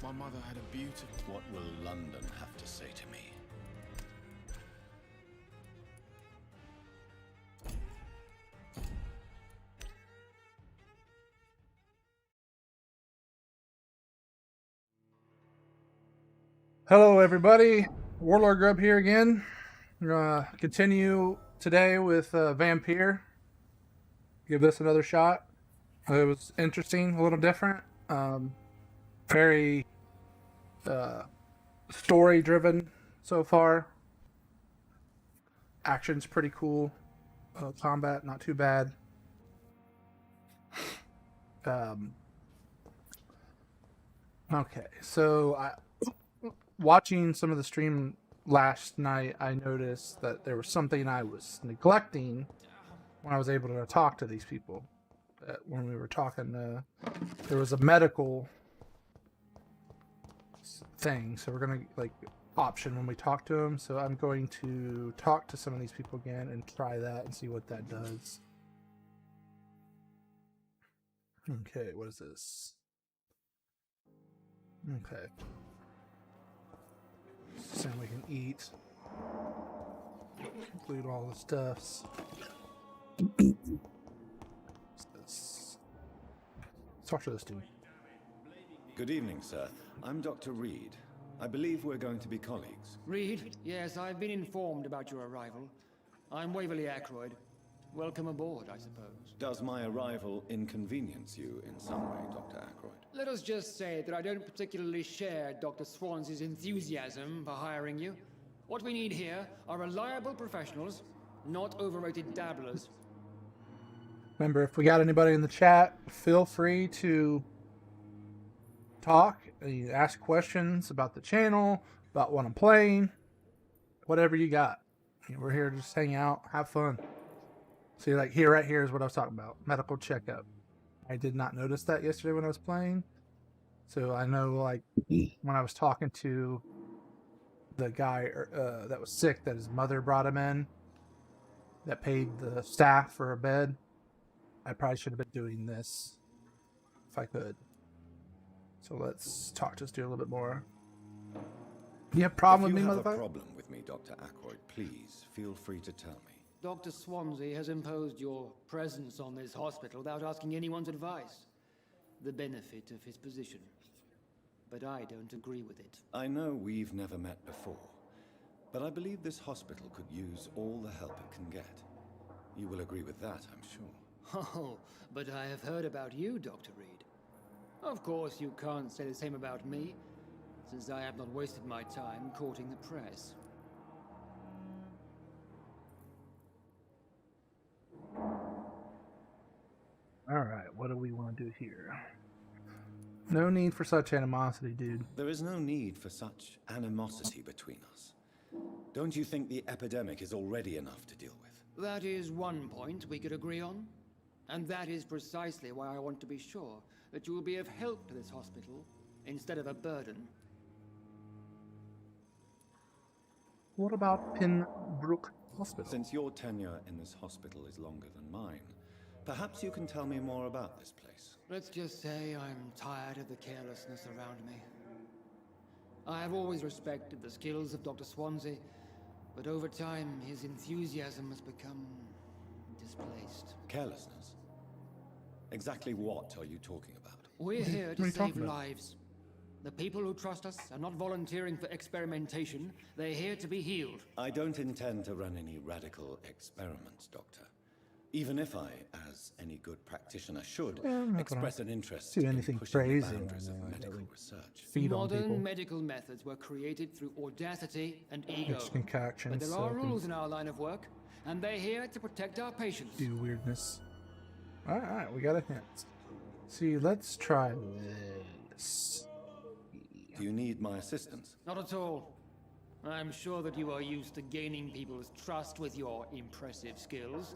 My mother had a beautiful... What will London have to say to me? Hello everybody, walordgrub here again. We're gonna continue today with Vampyr. Give this another shot. It was interesting, a little different. Very story driven so far. Action's pretty cool. Combat not too bad. Okay, so watching some of the stream last night, I noticed that there was something I was neglecting when I was able to talk to these people. When we were talking, there was a medical thing, so we're gonna option when we talk to them. So I'm going to talk to some of these people again and try that and see what that does. Okay, what is this? Okay. So we can eat. Include all the stuffs. Let's talk to this dude. Good evening, sir. I'm Dr. Reed. I believe we're going to be colleagues. Reed? Yes, I've been informed about your arrival. I'm Waverly Ackroyd. Welcome aboard, I suppose. Does my arrival inconvenience you in some way, Dr. Ackroyd? Let us just say that I don't particularly share Dr. Swansey's enthusiasm for hiring you. What we need here are reliable professionals, not overrated dabblers. Remember, if we got anybody in the chat, feel free to talk, ask questions about the channel, about what I'm playing, whatever you got. We're here to just hang out, have fun. See, right here is what I was talking about. Medical checkup. I did not notice that yesterday when I was playing. So I know, when I was talking to the guy that was sick, that his mother brought him in, that paid the staff for a bed, I probably should have been doing this if I could. So let's talk to this dude a little bit more. You have a problem with me, motherfucker? If you have a problem with me, Dr. Ackroyd, please feel free to tell me. Dr. Swansey has imposed your presence on this hospital without asking anyone's advice. The benefit of his position. But I don't agree with it. I know we've never met before, but I believe this hospital could use all the help it can get. You will agree with that, I'm sure. Oh, but I have heard about you, Dr. Reed. Of course, you can't say the same about me, since I have not wasted my time courting the press. Alright, what do we want to do here? No need for such animosity, dude. There is no need for such animosity between us. Don't you think the epidemic is already enough to deal with? That is one point we could agree on. And that is precisely why I want to be sure that you will be of help to this hospital instead of a burden. What about Pinbrook Hospital? Since your tenure in this hospital is longer than mine, perhaps you can tell me more about this place. Let's just say I'm tired of the carelessness around me. I have always respected the skills of Dr. Swansey, but over time his enthusiasm has become displaced. Carelessness? Exactly what are you talking about? We're here What are to you save talking about? lives. The people who trust us are not volunteering for experimentation. They're here to be healed. I don't intend to run any radical experiments, Doctor. Even if I, as any good practitioner should, express an interest do in anything pushing crazy the boundaries of like medical that. research. Feed on people. Modern medical methods were created through audacity and ego. Just concoctions. But there so are I can rules in our line of work, and they're here to protect our patients. do weirdness. Alright, we got a hint. See, let's try this. Do you need my assistance? Not at all. I'm sure that you are used to gaining people's trust with your impressive skills.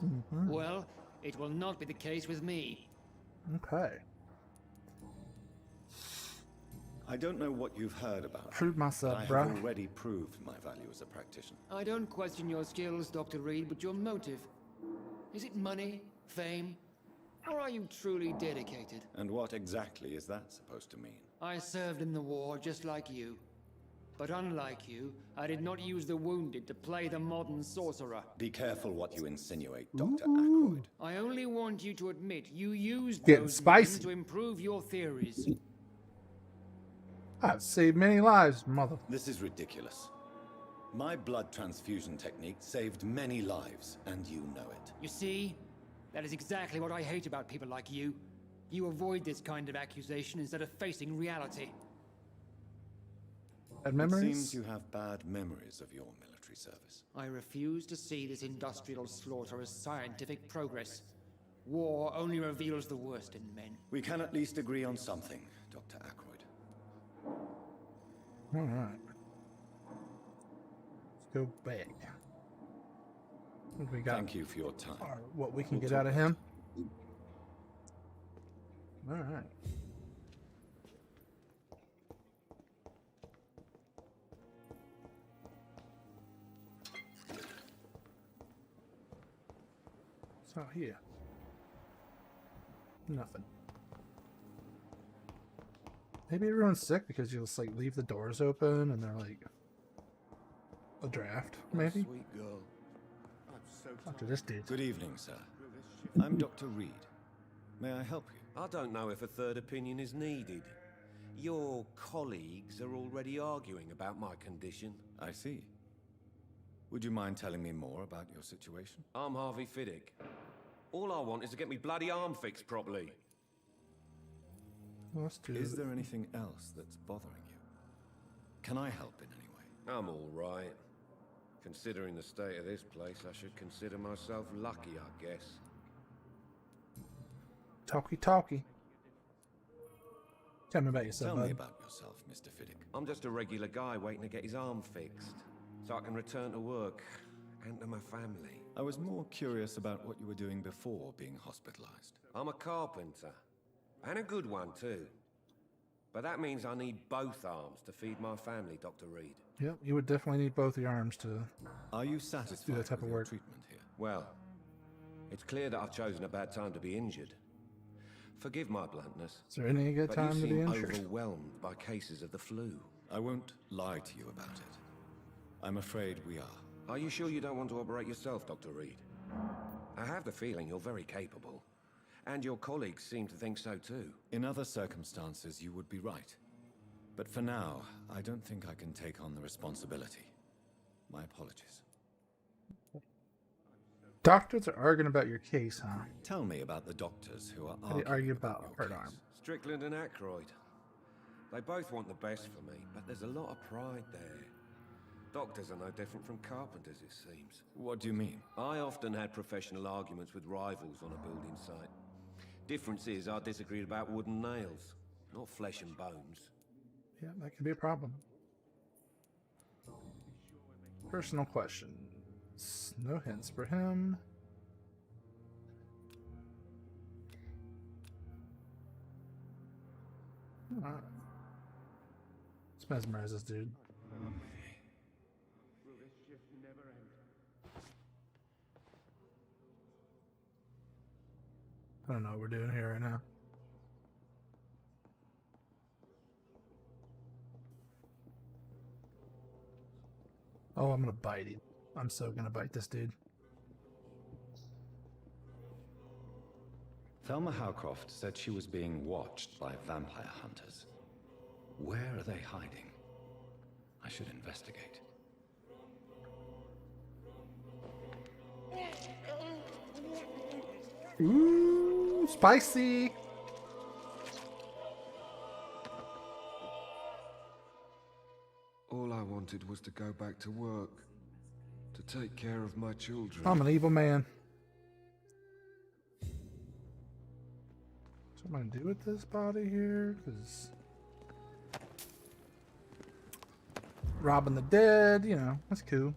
Well, it will not be the case with me. Okay. I don't know what you've heard about me, Prove myself, but I bruh. have already proved my value as a practitioner. I don't question your skills, Dr. Reed, but your motive. Is it money, fame, or are you truly dedicated? And what exactly is that supposed to mean? I served in the war just like you. But unlike you, I did not use the wounded to play the modern sorcerer. Be careful what you insinuate, Dr. Ackroyd. I only want you to admit you used Getting those spicy. men to improve your theories. I've saved many lives, mother. This is ridiculous. My blood transfusion technique saved many lives, and you know it. You see? That is exactly what I hate about people like you. You avoid this kind of accusation instead of facing reality. Bad It memories? seems you have bad memories of your military service. I refuse to see this industrial slaughter as scientific progress. War only reveals the worst in men. We can at least agree on something, Dr. Ackroyd. All right. Let's go back. What do we got? Thank you for your time. Or what we can We'll get out talk of him. All right. What's out here? Nothing. Maybe everyone's sick because you just like leave the doors open and they're like a draft, maybe? Sweet girl. I'm so Talk to this dude. Good evening, sir. I'm Dr. Reed. May I help you? I don't know if a third opinion is needed. Your colleagues are already arguing about my condition. I see. Would you mind telling me more about your situation? I'm Harvey Fiddick. All I want is to get me bloody arm fixed properly. Let's do Is there anything else that's bothering you? Can I help in any way? I'm all right. Considering the state of this place, I should consider myself lucky, I guess. talkie. Tell me about yourself, Tell me bud. about yourself, Mr. Fiddick. I'm just a regular guy waiting to get his arm fixed, so I can return to work and to my family. I was more curious about what you were doing before being hospitalized. I'm a carpenter, and a good one too. But that means I need both arms to feed my family, Dr. Reed. Yep, you would definitely need both your arms to. Are you satisfied that type with of your work. treatment here? Well, it's clear that I've chosen a bad time to be injured. Forgive my bluntness, Is there any good but time you to be seem injured? overwhelmed by cases of the flu. I won't lie to you about it. I'm afraid we are. Are you sure you don't want to operate yourself, Dr. Reed? I have the feeling you're very capable. And your colleagues seem to think so too. In other circumstances, you would be right. But for now, I don't think I can take on the responsibility. My apologies. Doctors are arguing about your case, huh? Tell me about the doctors who are How do you arguing argue about your hurt case. arm? Strickland and Ackroyd. They both want the best for me, but there's a lot of pride there. Doctors are no different from carpenters, it seems. What do you mean? I often had professional arguments with rivals on a building site. Difference is I disagreed about wooden nails, not flesh and bones. Yeah, that could be a problem. Personal questions. No hints for him. Alright. Let's mesmerize this dude. I don't know what we're doing here right now. Oh, I'm gonna bite him. I'm so gonna bite this dude. Thelma Howcroft said she was being watched by vampire hunters. Where are they hiding? I should investigate. Ooh, spicy! All I wanted was to go back to work, to take care of my children. I'm an evil man. So what am I gonna do with this body here? Because robbing the dead, you know, that's cool.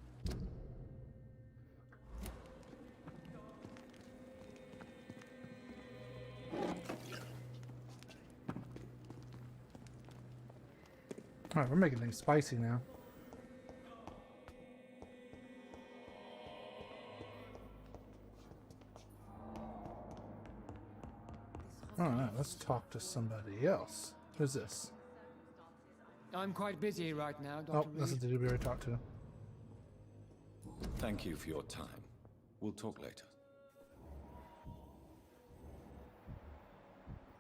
Alright, we're making things spicy now. Alright, let's talk to somebody else. Who's this? I'm quite busy right now, Dr. Oh, this is Reed. the dude we already talked to. Thank you for your time. We'll talk later.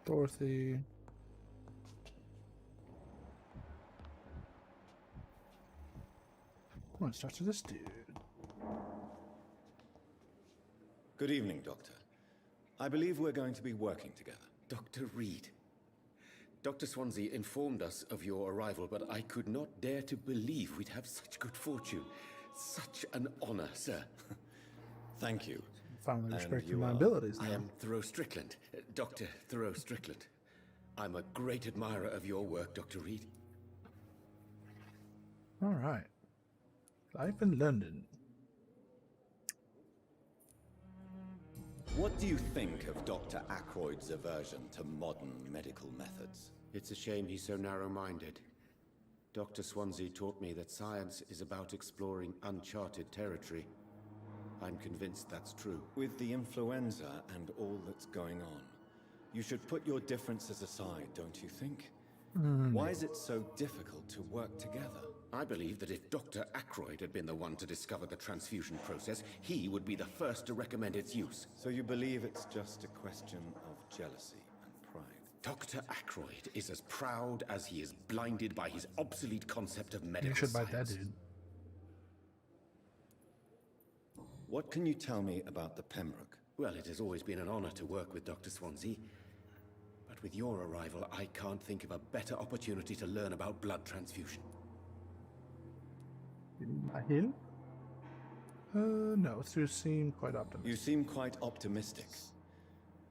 Dorothy. Let's talk to this dude. Good evening, Doctor. I believe we're going to be working together. Dr. Reed. Dr. Swansea informed us of your arrival, but I could not dare to believe we'd have such good fortune. Such an honor, sir. Thank you. Finally And respecting you my are- abilities I now. am Thoreau Strickland, Dr. Thoreau Strickland. I'm a great admirer of your work, Dr. Reed. All right. Life in London. What do you think of Dr. Ackroyd's aversion to modern medical methods? It's a shame he's so narrow-minded. Dr. Swansea taught me that science is about exploring uncharted territory. I'm convinced that's true. With the influenza and all that's going on, you should put your differences aside, don't you think? Why is it so difficult to work together? I believe that if Dr. Ackroyd had been the one to discover the transfusion process, he would be the first to recommend its use. So you believe it's just a question of jealousy and pride? Dr. Ackroyd is as proud as he is blinded by his obsolete concept of medical You should bite that science. dude. What can you tell me about the Pembroke? Well, it has always been an honor to work with Dr. Swansea. But with your arrival, I can't think of a better opportunity to learn about blood transfusion. A hill? No, you seem quite optimistic. You seem quite optimistic.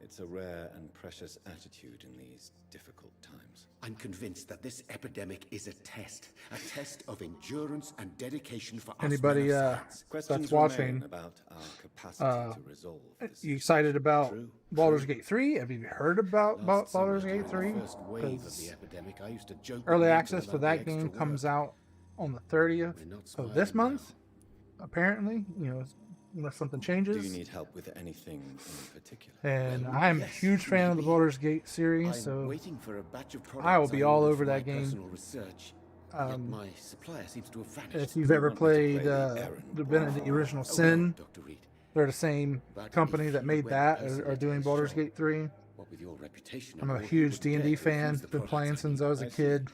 It's a rare and precious attitude in these difficult times. I'm convinced that this epidemic is a test of endurance and dedication for Anybody us men of science. Questions that's watching, remain about our capacity to resolve this. you excited about True. Baldur's Gate 3? Have you heard about Last summer, Baldur's during Gate 3? the first wave of Because the epidemic, I used to joke with early Nathan access for about the that extra game comes work. out on the 30th We're not of this smiling month. Apparently, unless something changes. Do you need help with anything in particular? And Well, I'm a yes, huge fan of the maybe. Baldur's Gate series, I'm so waiting for a batch of I will products be I all ordered over for my that game. personal research. Yet my supplier seems to have vanished. if you've ever want me to play played the errand the or been the original Oh, no, Sin, Dr. Reed. they're the same But company if that you made went that personally are to doing the Baldur's shop, Gate 3. What with your reputation I'm and a all, huge would D&D dare fan. refuse the Been products playing I since need. I was a I see. kid.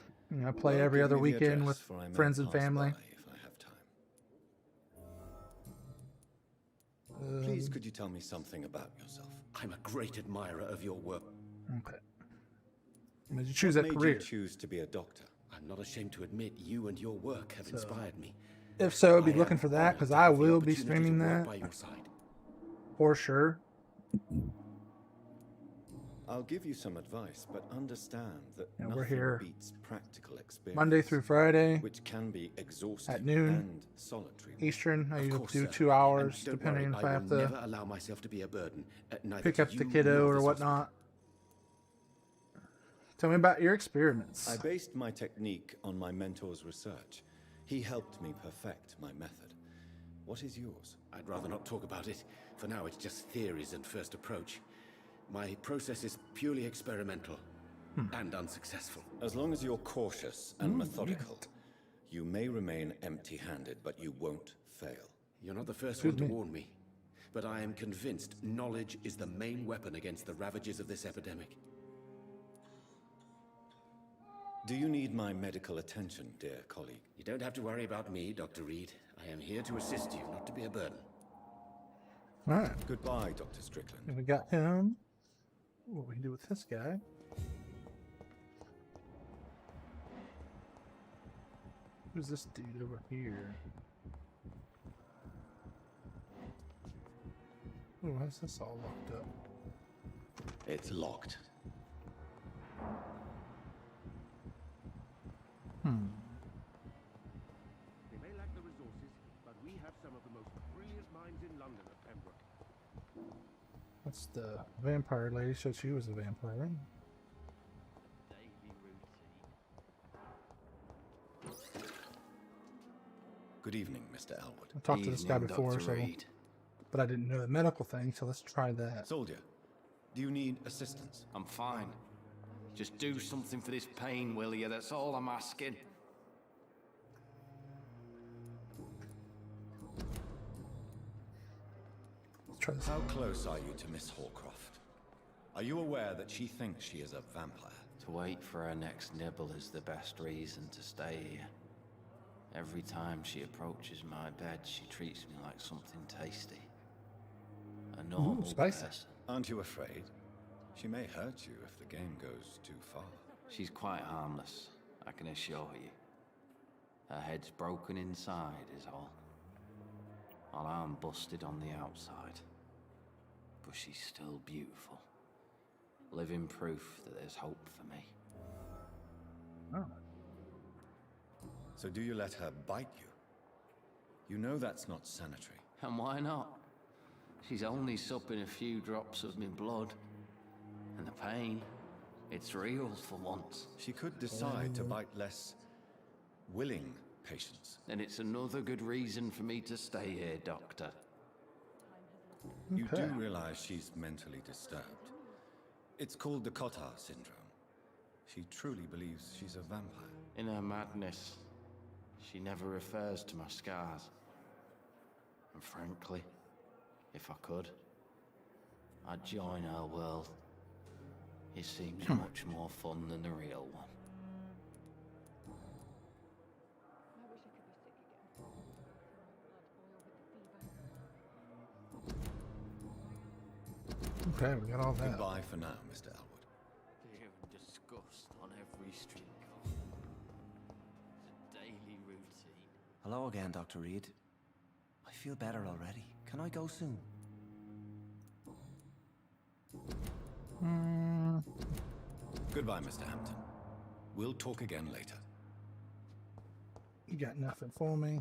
I play Well, every give other me the weekend address, with for I may friends and pass family. by if I have time. Please, could you tell me something about yourself? I'm a great admirer of your work. Okay. Did you choose What that made career? you choose to be a doctor? I'm not ashamed to admit you and your work have inspired me. If so, be I looking am for that honored because to I have the will be opportunity to streaming work that by your side. for sure. I'll give you some advice, but understand that Yeah, nothing we're here beats practical experience. Monday through Friday which can be exhausting at noon and solitary. Eastern. I Of usually course, do sir. 2 hours, And don't depending worry, if I have will to never allow myself to be a burden. Neither pick to up the you kiddo nor or this whatnot. Tell me about your experiments. I based my technique on my mentor's research. He helped me perfect my method. What is yours? I'd rather not talk about it. For now, it's just theories and first approach. My process is purely experimental and unsuccessful. As long as you're cautious and methodical, you may remain empty-handed, but you won't fail. You're not the first one to warn me, but I am convinced knowledge is the main weapon against the ravages of this epidemic. Do you need my medical attention, dear colleague? You don't have to worry about me, Dr. Reed. I am here to assist you, not to be a burden. All right. Goodbye, Dr. Strickland. And we got him. What we can do with this guy? Who's this dude over here? Oh, why is this all locked up? It's locked. They may lack the resources, but we have some of the most brilliant minds in London at Pembroke. That's the vampire lady, so she was a vampire. Good evening, Mr. Elwood. I talked to this guy before, so, but I didn't know the medical thing, so let's try that. Soldier, do you need assistance? I'm fine. Just do something for this pain, will you? That's all I'm asking. Try this. How close are you to Miss Horcroft? Are you aware that she thinks she is a vampire? To wait for her next nibble is the best reason to stay here. Every time she approaches my bed, she treats me like something tasty. A normal spicy. person. Aren't you afraid? She may hurt you if the game goes too far. She's quite harmless, I can assure you. Her head's broken inside is all. While I'm busted on the outside. But she's still beautiful. Living proof that there's hope for me. Oh. So do you let her bite you? You know that's not sanitary. And why not? She's only supping a few drops of my blood. And the pain, it's real for once. She could decide to bite less willing patients. And it's another good reason for me to stay here, Doctor. You Okay. do realize she's mentally disturbed. It's called the Cotard syndrome. She truly believes she's a vampire. In her madness, she never refers to my scars. And frankly, if I could, I'd join her world. It seems much more fun than the real one. Okay, we got all that. Goodbye for now, Mr. Elwood. Fear and disgust on every street corner. It's a daily routine. Hello again, Dr. Reed. I feel better already. Can I go soon? Goodbye, Mr. Hampton. We'll talk again later. You got nothing for me.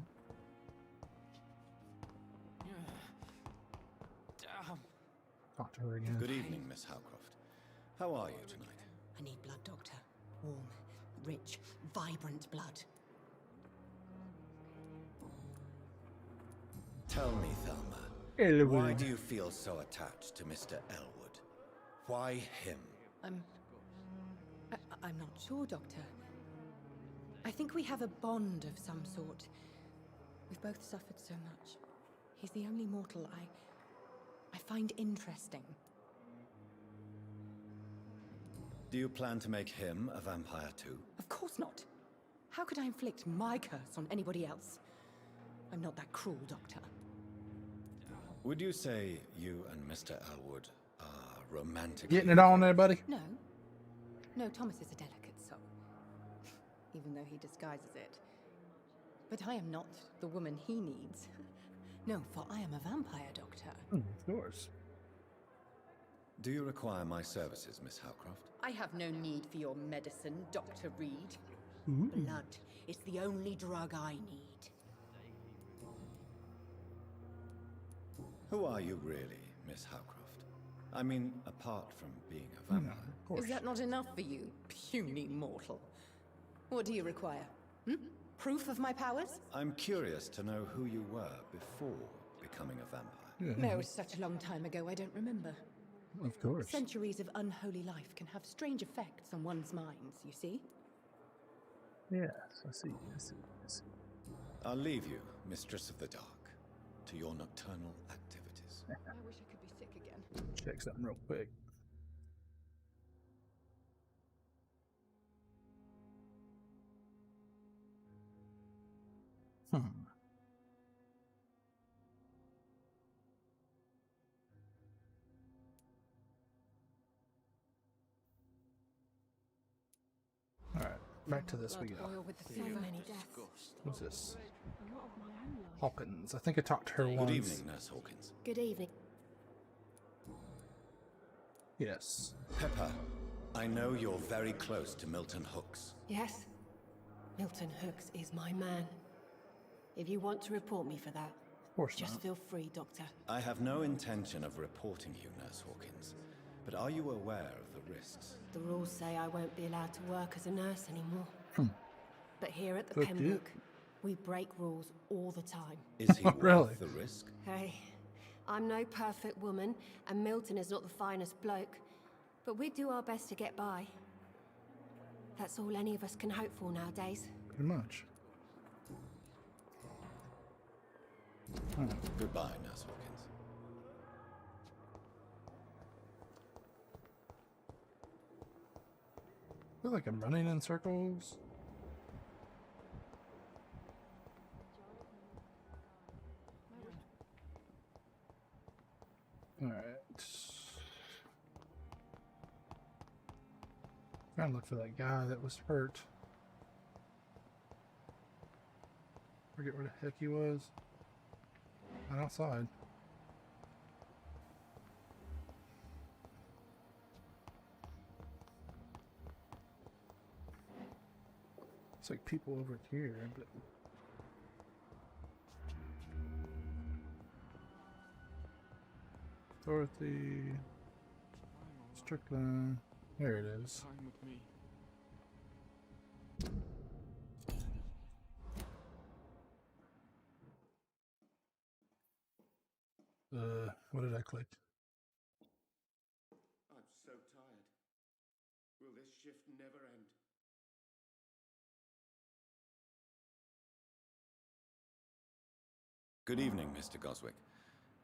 Damn. Talk to her again. Good evening, Miss Howcroft. How are you tonight? I need blood, Doctor. Warm, rich, vibrant blood. Tell me, Thelma, Elwood. why do you feel so attached to Mr. Elwood? Why him? I'm not sure, Doctor. I think we have a bond of some sort. We've both suffered so much. He's the only mortal I find interesting. Do you plan to make him a vampire too? Of course not. How could I inflict my curse on anybody else? I'm not that cruel, Doctor. Would you say you and Mr. Elwood are romantically... Getting it on there, buddy? No. No, Thomas is a delicate soul. Even though he disguises it. But I am not the woman he needs. No, for I am a vampire, Doctor. Of course. Do you require my services, Miss Howcroft? I have no need for your medicine, Dr. Reed. Blood is the only drug I need. Who are you really, Miss Howcroft? I mean, apart from being a vampire. Of course. Is that not enough for you, puny mortal? What do you require? Proof of my powers? I'm curious to know who you were before becoming a vampire. No, such a long time ago, I don't remember. Of course. Centuries of unholy life can have strange effects on one's minds, you see? Yes, I see. I'll leave you, Mistress of the Dark, to your nocturnal activities. I wish I could be sick again. Check something real quick. Alright, back to this we go. Oil with the fever. Many deaths. What's this? Hawkins. I think I talked to her once. Good evening, Nurse Hawkins. Good evening. Yes. Pepper, I know you're very close to Milton Hooks. Yes. Milton Hooks is my man. If you want to report me for that, Of course just not. feel free, Doctor. I have no intention of reporting you, Nurse Hawkins. But are you aware of the risks? The rules say I won't be allowed to work as a nurse anymore. But here at the Good Pembroke, we break rules all the time. Is he Really? worth the risk? Hey, I'm no perfect woman, and Milton is not the finest bloke. But we do our best to get by. That's all any of us can hope for nowadays. Pretty much. Goodbye, Nurse Hawkins. feel like I'm running in circles. Alright. Trying to look for that guy that was hurt. Forget where the heck he was. Not outside. It's like people over here, but Dorothy, Strickland. There it is. Time with me. What did I click? I'm so tired. Will this shift never end? Good evening, Mr. Goswick.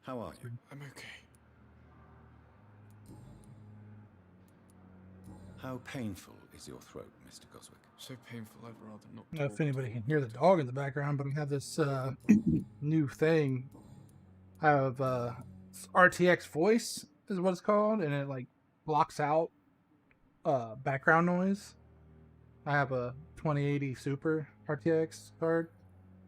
How are you? I'm okay. How painful is your throat, Mr. Goswick? So painful, I'd rather not. I don't know if anybody can hear the dog in the background, but I have this new thing. I have RTX voice is what it's called, and it like blocks out background noise. I have a 2080 Super RTX card,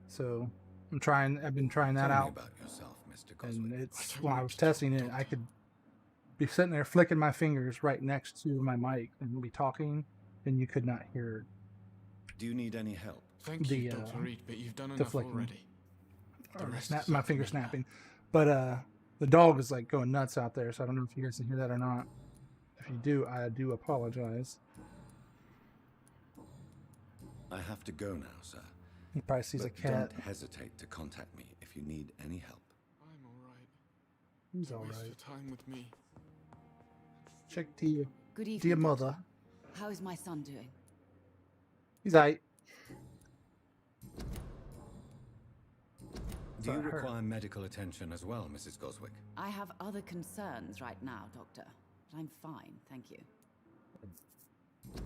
so I've been trying that Tell me out. about yourself, Mr. And Goswick. it's when I was testing it, I could be sitting there flicking my fingers right next to my mic and be talking, and you could not hear. Do you need any help? Thank you, Dr. Reed, but you've done enough flicking. already. The rest is My up to finger me. snapping. But the dog is like going nuts out there, so I don't know if you guys can hear that or not. If you do, I do apologize. I have to go now, sir. He probably sees a But cat. don't hesitate to contact me if you need any help. I'm alright. He's Don't waste alright. your time with me. Check to you. Good evening, Dear Doctor. mother. How is my son doing? He's alright. Do you That hurt. require medical attention as well, Mrs. Goswick? I have other concerns right now, Doctor. But I'm fine, thank you.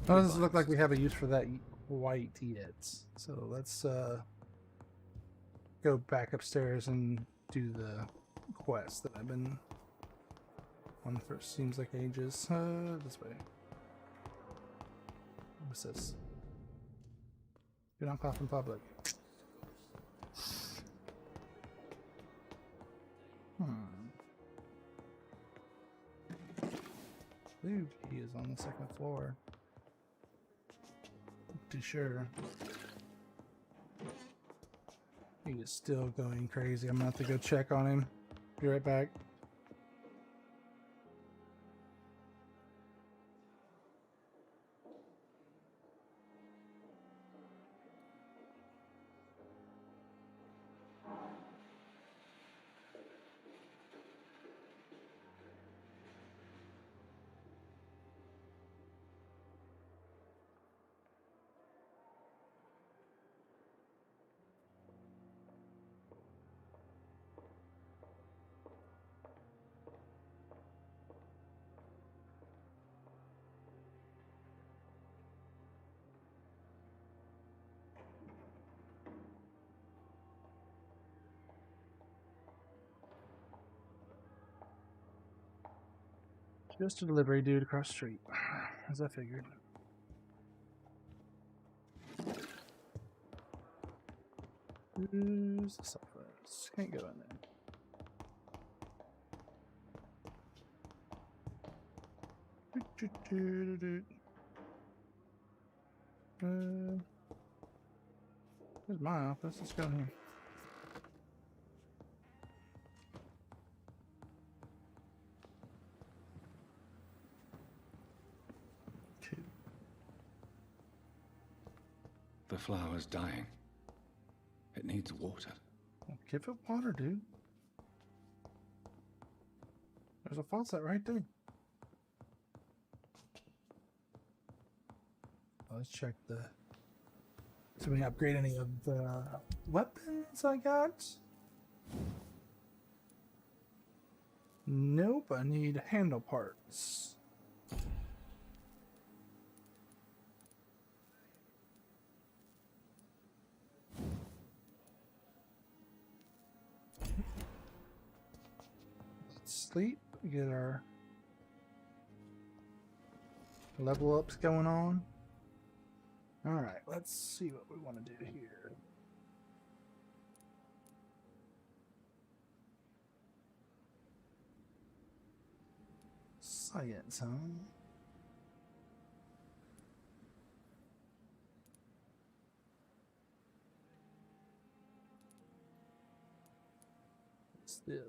How does it look like we have a use for that white yet? So let's go back upstairs and do the quest that I've been on for seems like ages. This way. What's this? Do not cough in public. I believe he is on the second floor. Too sure. He is still going crazy. I'm gonna have to go check on him. Be right back. Just a delivery dude across the street, as I figured. Who's the software? Can't go in there. Here's my office. Let's go in here. The flower's dying. It needs water. Well, give it water, dude. There's a faucet right there. Let's check the... So we upgrade any of the weapons I got? Nope, I need handle parts. sleep, get our level ups going on. Alright, let's see what we want to do here. Science, huh? What's this?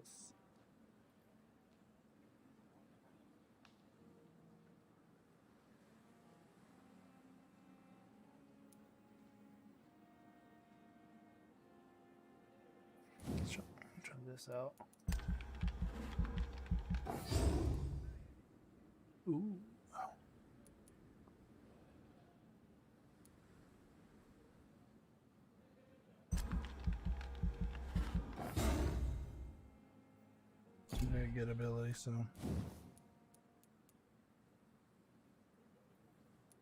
Let's try this out. Ooh. Very good ability, so.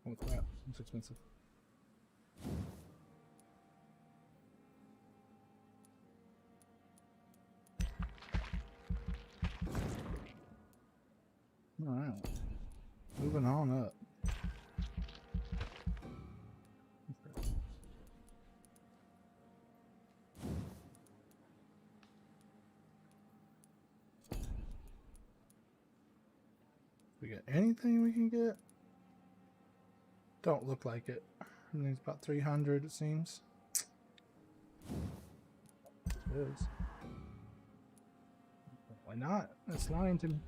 Oh crap, it's expensive. Alright. Moving on up. We got anything we can get? Don't look like it. I think it's about 300, it seems. It is. Why not? That's lying to me.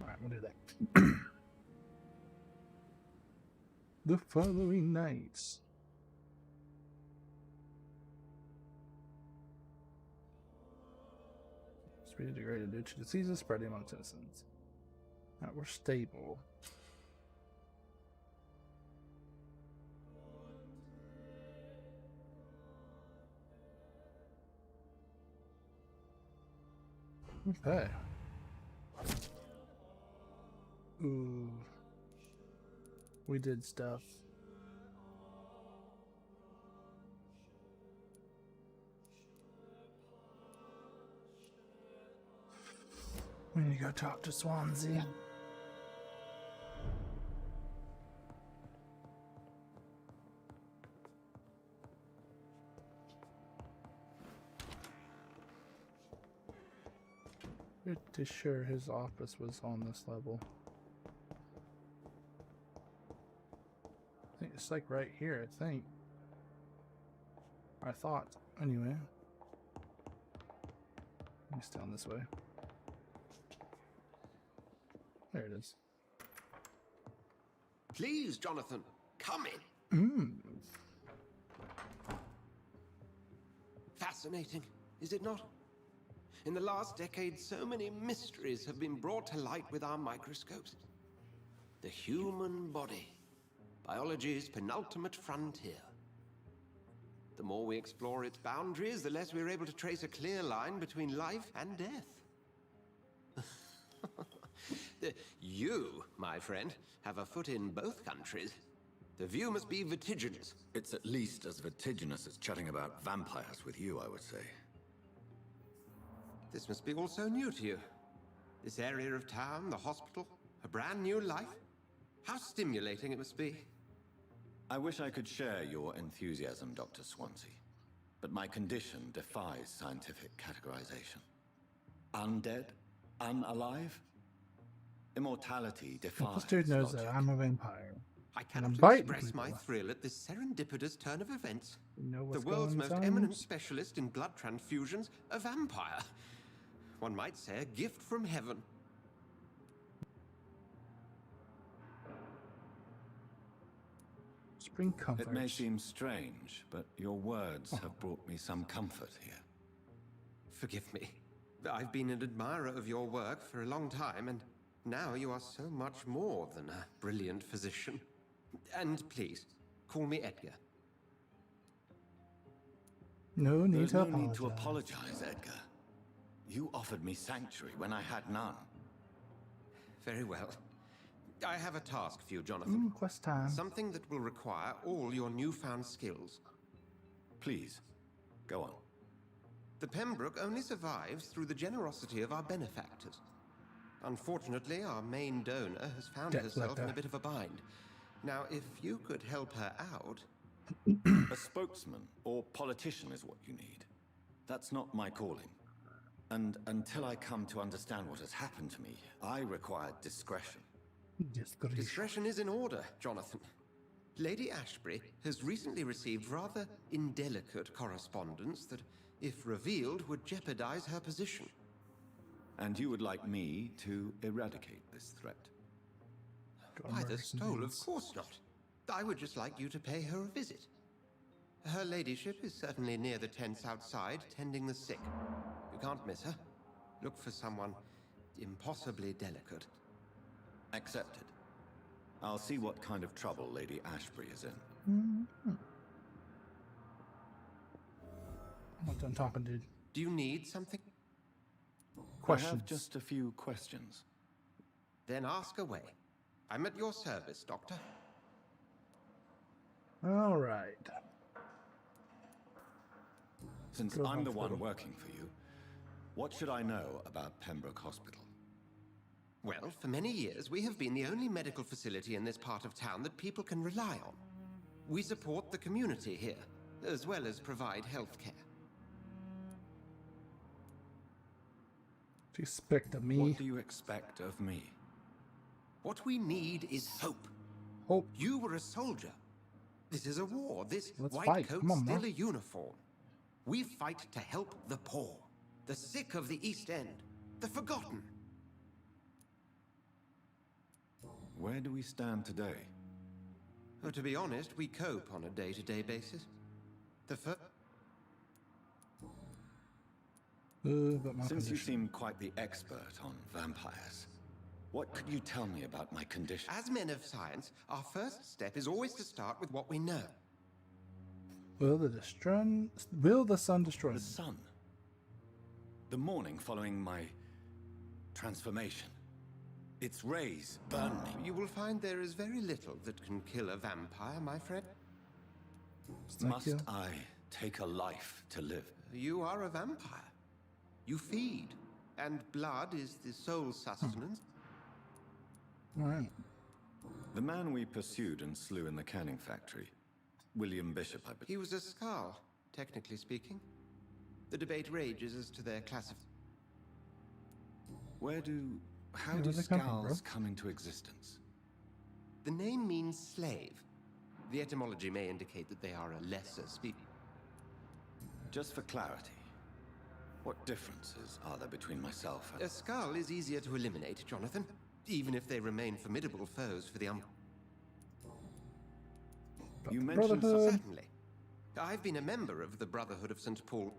Alright, we'll do that. The following night. Speed degraded due to diseases spreading among citizens. Alright, we're stable. Okay. Ooh. We did stuff. We need to go talk to Swansea. Pretty sure his office was on this level. I think it's like right here, I think. I thought. Anyway. He's down this way. There it is. Please, Jonathan, come in. Fascinating, is it not? In the last decade, so many mysteries have been brought to light with our microscopes. The human body, biology's penultimate frontier. The more we explore its boundaries, the less we're able to trace a clear line between life and death. You, my friend, have a foot in both countries. The view must be vertiginous. It's at least as vertiginous as chatting about vampires with you, I would say. This must be all so new to you. This area of town, the hospital, a brand new life. How stimulating it must be. I wish I could share your enthusiasm, Dr. Swansea, but my condition defies scientific categorization. Undead? Unalive? Immortality defies This dude knows logic. that I'm a vampire. I cannot biting express my people. thrill at this serendipitous turn of events. You know The what's world's going most on? eminent specialist in blood transfusions, a vampire. One might say a gift from heaven. Spring comfort. It may seem strange, but your words have brought me some comfort here. Forgive me. I've been an admirer of your work for a long time, and now you are so much more than a brilliant physician. And please, call me Edgar. No need There's to no apologize. need to apologize, Edgar. You offered me sanctuary when I had none. Very well. I have a task for you, Jonathan. Quest time. Something that will require all your newfound skills. Please, go on. The Pembroke only survives through the generosity of our benefactors. Unfortunately, our main donor has found herself in a bit of a bind. Now, if you could help her out... A spokesman or politician is what you need. That's not my calling. And until I come to understand what has happened to me, I require discretion. Discretion is in order, Jonathan. Lady Ashbury has recently received rather indelicate correspondence that, if revealed, would jeopardize her position. And you would like me to eradicate this threat? By the stole, of course not. I would just like you to pay her a visit. Her ladyship is certainly near the tents outside, tending the sick. You can't miss her. Look for someone impossibly delicate. Accepted. I'll see what kind of trouble Lady Ashbury is in. I'm not done talking, dude. Do you need something? Questions. I have just a few questions. Then ask away. I'm at your service, Doctor. All right. Since I'm the one working for you, what should I know about Pembroke Hospital? Well, for many years, we have been the only medical facility in this part of town that people can rely on. We support the community here, as well as provide health care. What do you expect of me? What do you expect of me? What we need is hope. Hope. You were a soldier. This is a war. This white fight. coat's Come on, still man. a uniform. We fight to help the poor, the sick of the East End, the forgotten. Where do we stand today? Oh, to be honest, we cope on a day-to-day basis. Since you seem quite the expert on vampires, what could you tell me about my condition? As men of science, our first step is always to start with what we know. Will the sun destroy The sun. The morning following my transformation. Its rays burn me. You will find there is very little that can kill a vampire, my friend. Must I take a life to live? You are a vampire. You feed, and blood is the sole sustenance. All right. The man we pursued and slew in the canning factory, William Bishop, I believe. He was a Skull, technically speaking. The debate rages as to their classification. How do skulls come into existence? The name means slave. The etymology may indicate that they are a lesser species. Just for clarity, what differences are there between myself and... A Skull is easier to eliminate, Jonathan, even if they remain formidable foes for the You mentioned... Certainly. I've been a member of the Brotherhood of St. Paul.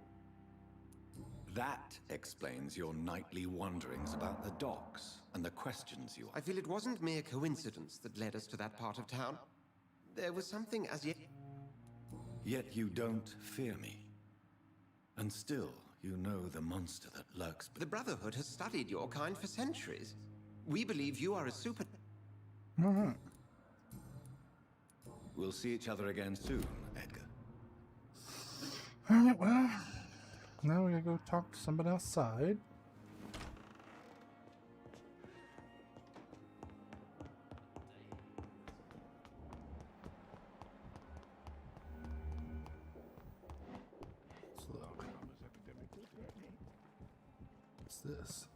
That explains your nightly wanderings about the docks and the questions you asked. I feel it wasn't mere coincidence that led us to that part of town. There was something as yet... Yet you don't fear me. And still, you know the monster that lurks... The Brotherhood has studied your kind for centuries. We believe you are a super... All right. We'll see each other again soon, Edgar. All right, well... Now we gotta go talk to somebody outside. Let's look. What's this?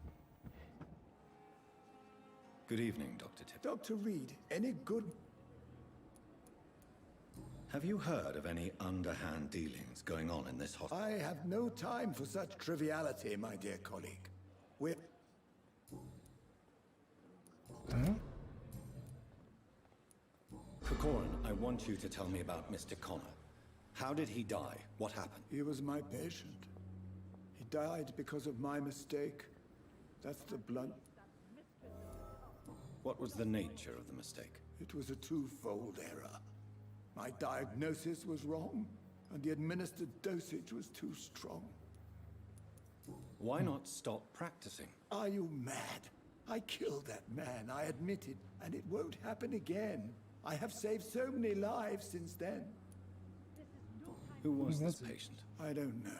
Good evening, Dr. Tip. Dr. Reed, any good... Have you heard of any underhand dealings going on in this hospital? I have no time for such triviality, my dear colleague. We're... Victorian, I want you to tell me about Mr. Connor. How did he die? What happened? He was my patient. He died because of my mistake. That's the blunt... What was the nature of the mistake? It was a twofold error. My diagnosis was wrong, and the administered dosage was too strong. Why not stop practicing? Are you mad? I killed that man, I admit it, and it won't happen again. I have saved so many lives since then. Who was this patient? I don't know.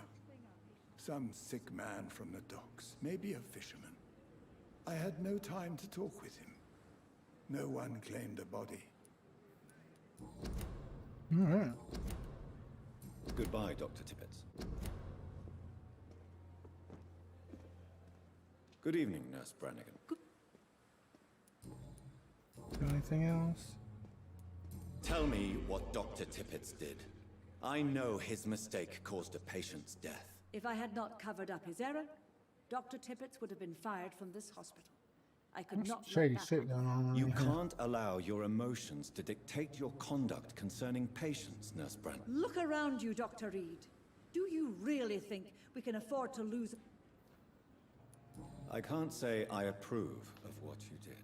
Some sick man from the docks, maybe a fisherman. I had no time to talk with him. No one claimed a body. All right. Goodbye, Dr. Tippett. Good evening, Nurse Brannigan. Anything else? Tell me what Dr. Tippett did. I know his mistake caused a patient's death. If I had not covered up his error, Dr. Tippett would have been fired from this hospital. I could not Shady let that shit going on. You around here. can't allow your emotions to dictate your conduct concerning patients, Nurse Brannigan. Look around you, Dr. Reed. Do you really think we can afford to lose? I can't say I approve of what you did.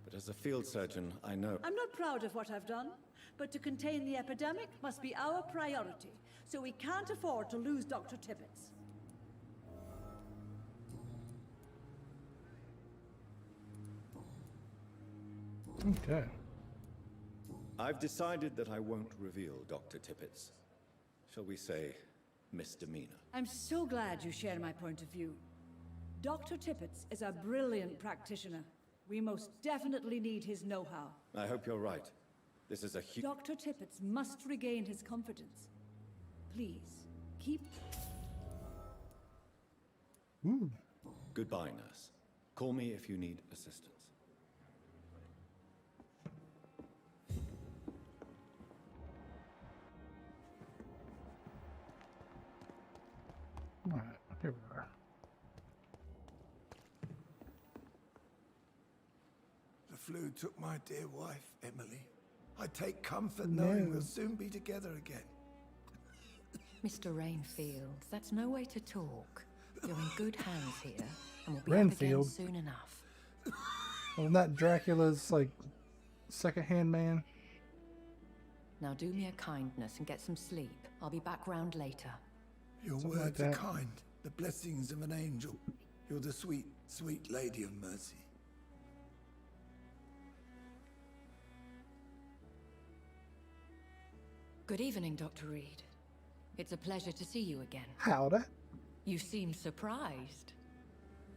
But as a field surgeon, I know... I'm not proud of what I've done, but to contain the epidemic must be our priority, so we can't afford to lose Dr. Tippett. Okay. I've decided that I won't reveal Dr. Tippett's, shall we say, misdemeanor. I'm so glad you share my point of view. Dr. Tippett is a brilliant practitioner. We most definitely need his know-how. I hope you're right. This is a huge... Dr. Tippett must regain his confidence. Please, keep... Goodbye, nurse. Call me if you need assistance. All right, here we are. The flu took my dear wife, Emily. I take comfort knowing we'll soon be together again. Mr. Rainfield, that's no way to talk. You're in good hands here, and we'll be up again Renfield. soon enough. Wasn't that Dracula's, like, second-hand man? Now do me a kindness and get some sleep. I'll be back round later. Your Something like words are that. kind, the blessings of an angel. You're the sweet, sweet Lady of Mercy. Good evening, Dr. Reed. It's a pleasure to see you again. Howdy. You seem surprised.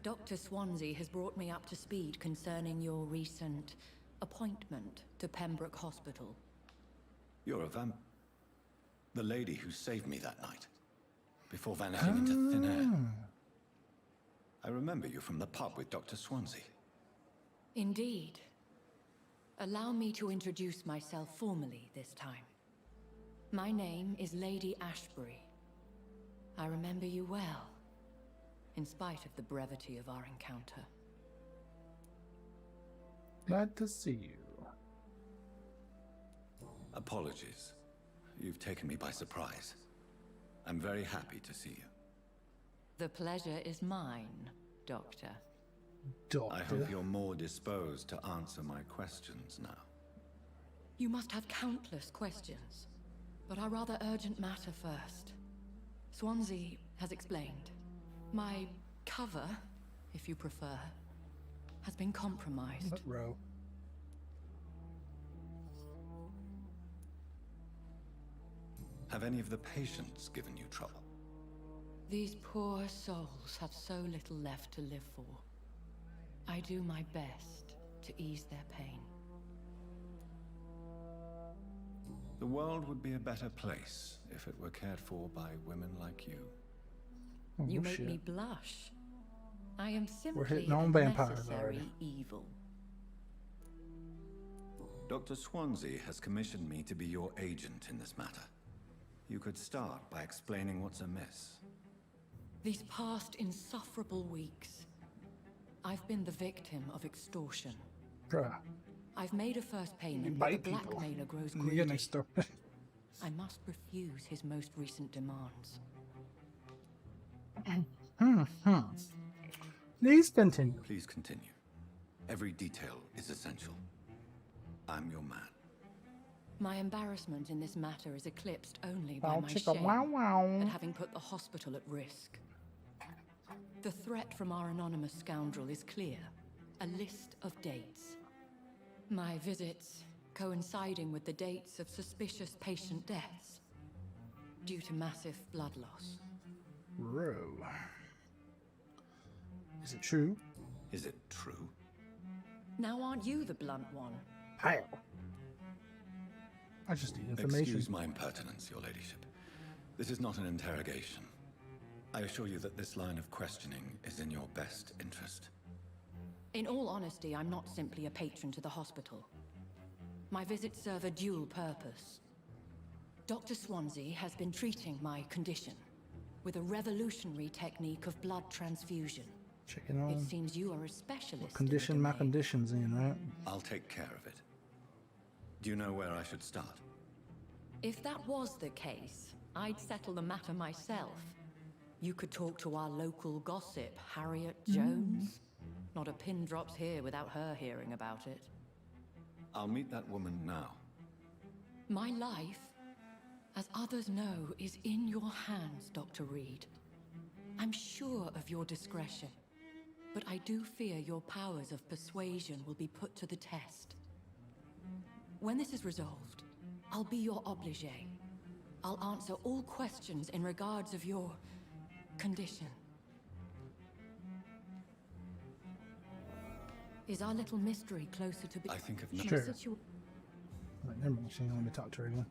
Dr. Swansea has brought me up to speed concerning your recent appointment to Pembroke Hospital. You're a vamp... The lady who saved me that night. Before vanishing into thin air. I remember you from the pub with Dr. Swansea. Indeed. Allow me to introduce myself formally this time. My name is Lady Ashbury. I remember you well, in spite of the brevity of our encounter. Glad to see you. Apologies. You've taken me by surprise. I'm very happy to see you. The pleasure is mine, Doctor. Doctor. I hope you're more disposed to answer my questions now. You must have countless questions, but our rather urgent matter first. Swansea has explained. My cover, if you prefer, has been compromised. What row? Have any of the patients given you trouble? These poor souls have so little left to live for. I do my best to ease their pain. The world would be a better place if it were cared for by women like you. Oh, You make shit. me blush. I am simply hitting a on vampires necessary already. evil. Dr. Swansea has commissioned me to be your agent in this matter. You could start by explaining what's amiss. These past insufferable weeks, I've been the victim of extortion. Bruh. I've made a first payment, You but bite the people. blackmailer grows And you greedy. get next door. I must refuse his most recent demands. Please continue. Please continue. Every detail is essential. I'm your man. My embarrassment in this matter is eclipsed only by Wow, my chicka, shame wow, wow. at having put the hospital at risk. The threat from our anonymous scoundrel is clear. A list of dates. My visits coinciding with the dates of suspicious patient deaths due to massive blood loss. Row. Is it true? Is it true? Now aren't you the blunt one? How? I just need information. Excuse my impertinence, your ladyship. This is not an interrogation. I assure you that this line of questioning is in your best interest. In all honesty, I'm not simply a patron to the hospital. My visits serve a dual purpose. Dr. Swansea has been treating my condition with a revolutionary technique of blood transfusion. Checking on. It seems you are a specialist. What condition my condition's in, right? I'll take care of it. Do you know where I should start? If that was the case, I'd settle the matter myself. You could talk to our local gossip, Harriet Jones. Not a pin drops here without her hearing about it. I'll meet that woman now. My life, as others know, is in your hands, Dr. Reed. I'm sure of your discretion, but I do fear your powers of persuasion will be put to the test. When this is resolved, I'll be your obligé. I'll answer all questions in regards of your condition. Is our little mystery closer to I think of Sure. Right, never mind. She's gonna let me talk to her again.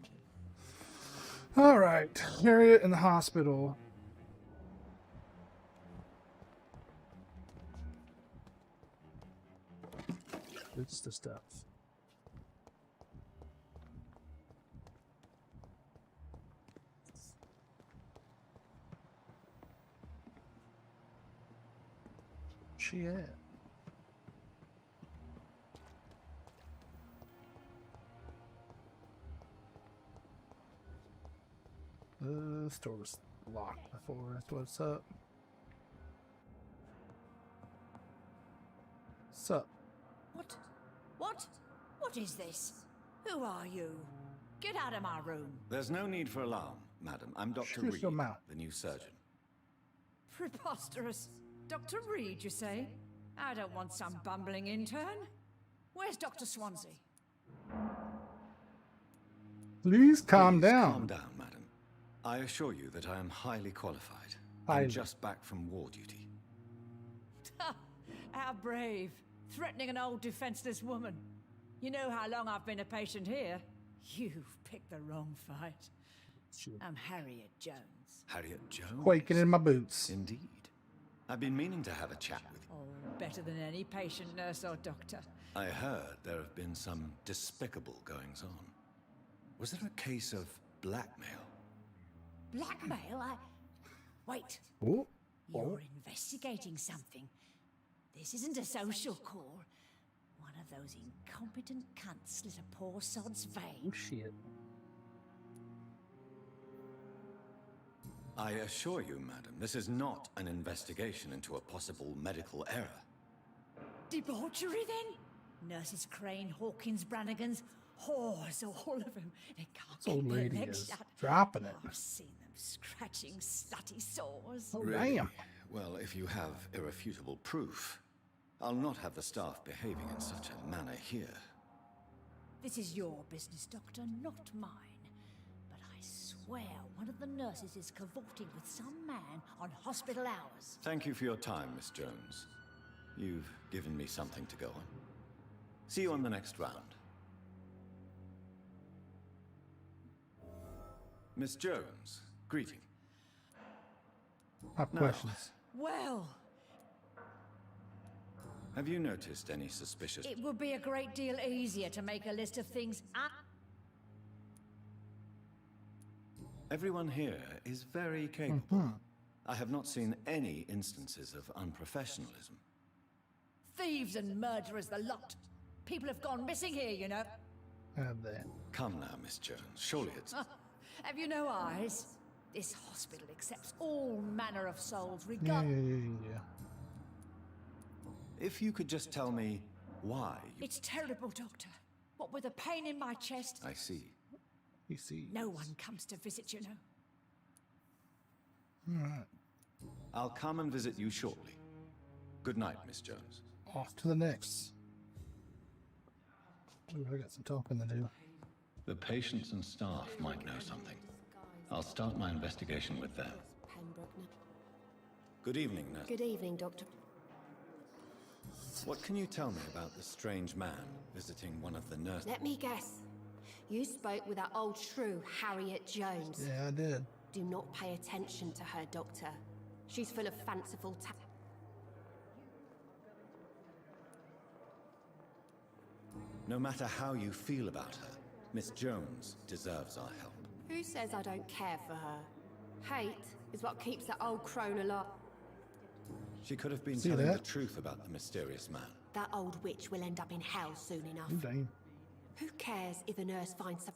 All right, Harriet in the hospital. It's the stuff. She at? The store was locked before. That's what's up. Sup? What? What? What is this? Who are you? Get out of my room. There's no need for alarm, madam. I'm Dr. Shut Reed, your mouth. the new surgeon. Preposterous. Dr. Reed, you say? I don't want some bumbling intern. Where's Dr. Swansea? Please calm down. Calm down, madam. I assure you that I am highly qualified. Highly. I'm just back from war duty. How brave. Threatening an old defenseless woman. You know how long I've been a patient here? You've picked the wrong fight. I'm Harriet Jones. Harriet Jones? Quaking in my boots. Indeed. I've been meaning to have a chat with you. Oh, better than any patient, nurse, or doctor. I heard there have been some despicable goings-on. Was there a case of blackmail? Blackmail? Wait. Oh. You're investigating something. This isn't a social call. One of those incompetent cunts slit a poor sod's vein. Oh, shit. I assure you, madam, this is not an investigation into a possible medical error. Debauchery, then? Nurses Crane, Hawkins, Brannigans, whores, all of them. They can't This old get their lady legs is shut. dropping it. I've seen them scratching slutty sores. Oh, Really? damn. Well, if you have irrefutable proof, I'll not have the staff behaving in such a manner here. This is your business, Doctor, not mine. But I swear one of the nurses is cavorting with some man on hospital hours. Thank you for your time, Miss Jones. You've given me something to go on. See you on the next round. Miss Jones, greeting. I have Now, questions. Well, have you noticed any suspicious... it would be a great deal easier to make a list of things. Everyone here is very capable. I have not seen any instances of unprofessionalism. Thieves and murderers, the lot. People have gone missing here, you know. Have that. Come now, Miss Jones. Surely it's... Have you no eyes? This hospital accepts all manner of souls, Yeah, regardless. yeah. If you could just tell me why you... It's terrible, Doctor. What with a pain in my chest. I see. You see. No one comes to visit, you know. All right. I'll come and visit you shortly. Good night, Miss Jones. Off to the next. Ooh, I got some talking to do. The patients and staff might know something. I'll start my investigation with them. Good evening, nurse. Good evening, Doctor. What can you tell me about the strange man visiting one of the nurses? Let me guess. You spoke with that old shrew, Harriet Jones. Yeah, I did. Do not pay attention to her, Doctor. She's full of fanciful No matter how you feel about her, Miss Jones deserves our help. Who says I don't care for her? Hate is what keeps that old crone alive. She could have been See telling that? the truth about the mysterious man. That old witch will end up in hell soon enough. Oh, dang. Who cares if the nurse finds some...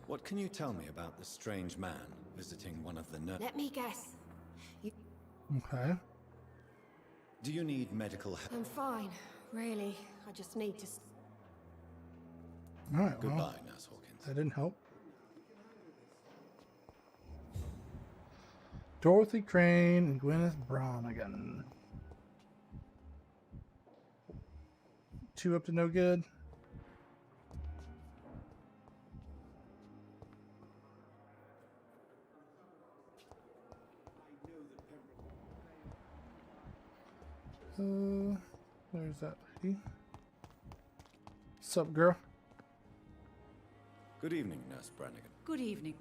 What can you tell me about the strange man visiting one of the nurses? Let me guess. Okay. Do you need medical help? I'm fine, really. I just need to... Alright, Goodbye, well, Nurse Hawkins. that didn't help. Dorothy Crane and Gwyneth Brownigan. 2 up to no good. There's that lady. Sup, girl? Good evening, Nurse Brannigan. Good evening.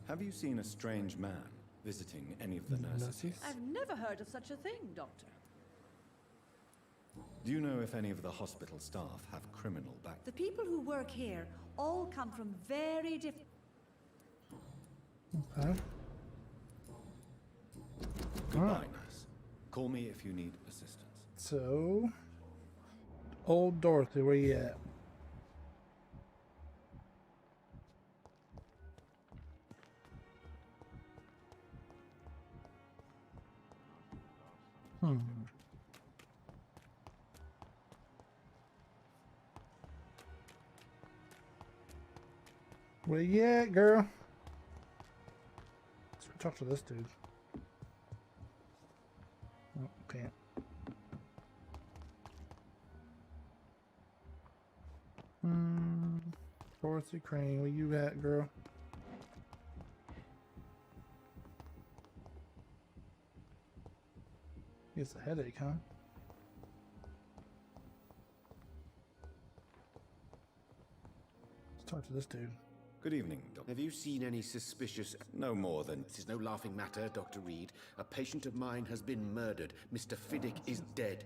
Have you seen a strange man visiting any of the nurses here? I've never heard of such a thing, Doctor. Do you know if any of the hospital staff have criminal back? The people who work here all come from very different... Okay. Goodbye, Alright. nurse. Call me if you need assistance. So, old Dorothy, where you at? Where you at, girl? Let's talk to this dude. Oh, can't. Dorothy Crane, where you at, girl? It's a headache, huh? Let's talk to this dude. Good evening, Doctor. Have you seen any suspicious... No more than... This is no laughing matter, Dr. Reed. A patient of mine has been murdered. Mr. Fiddick is dead.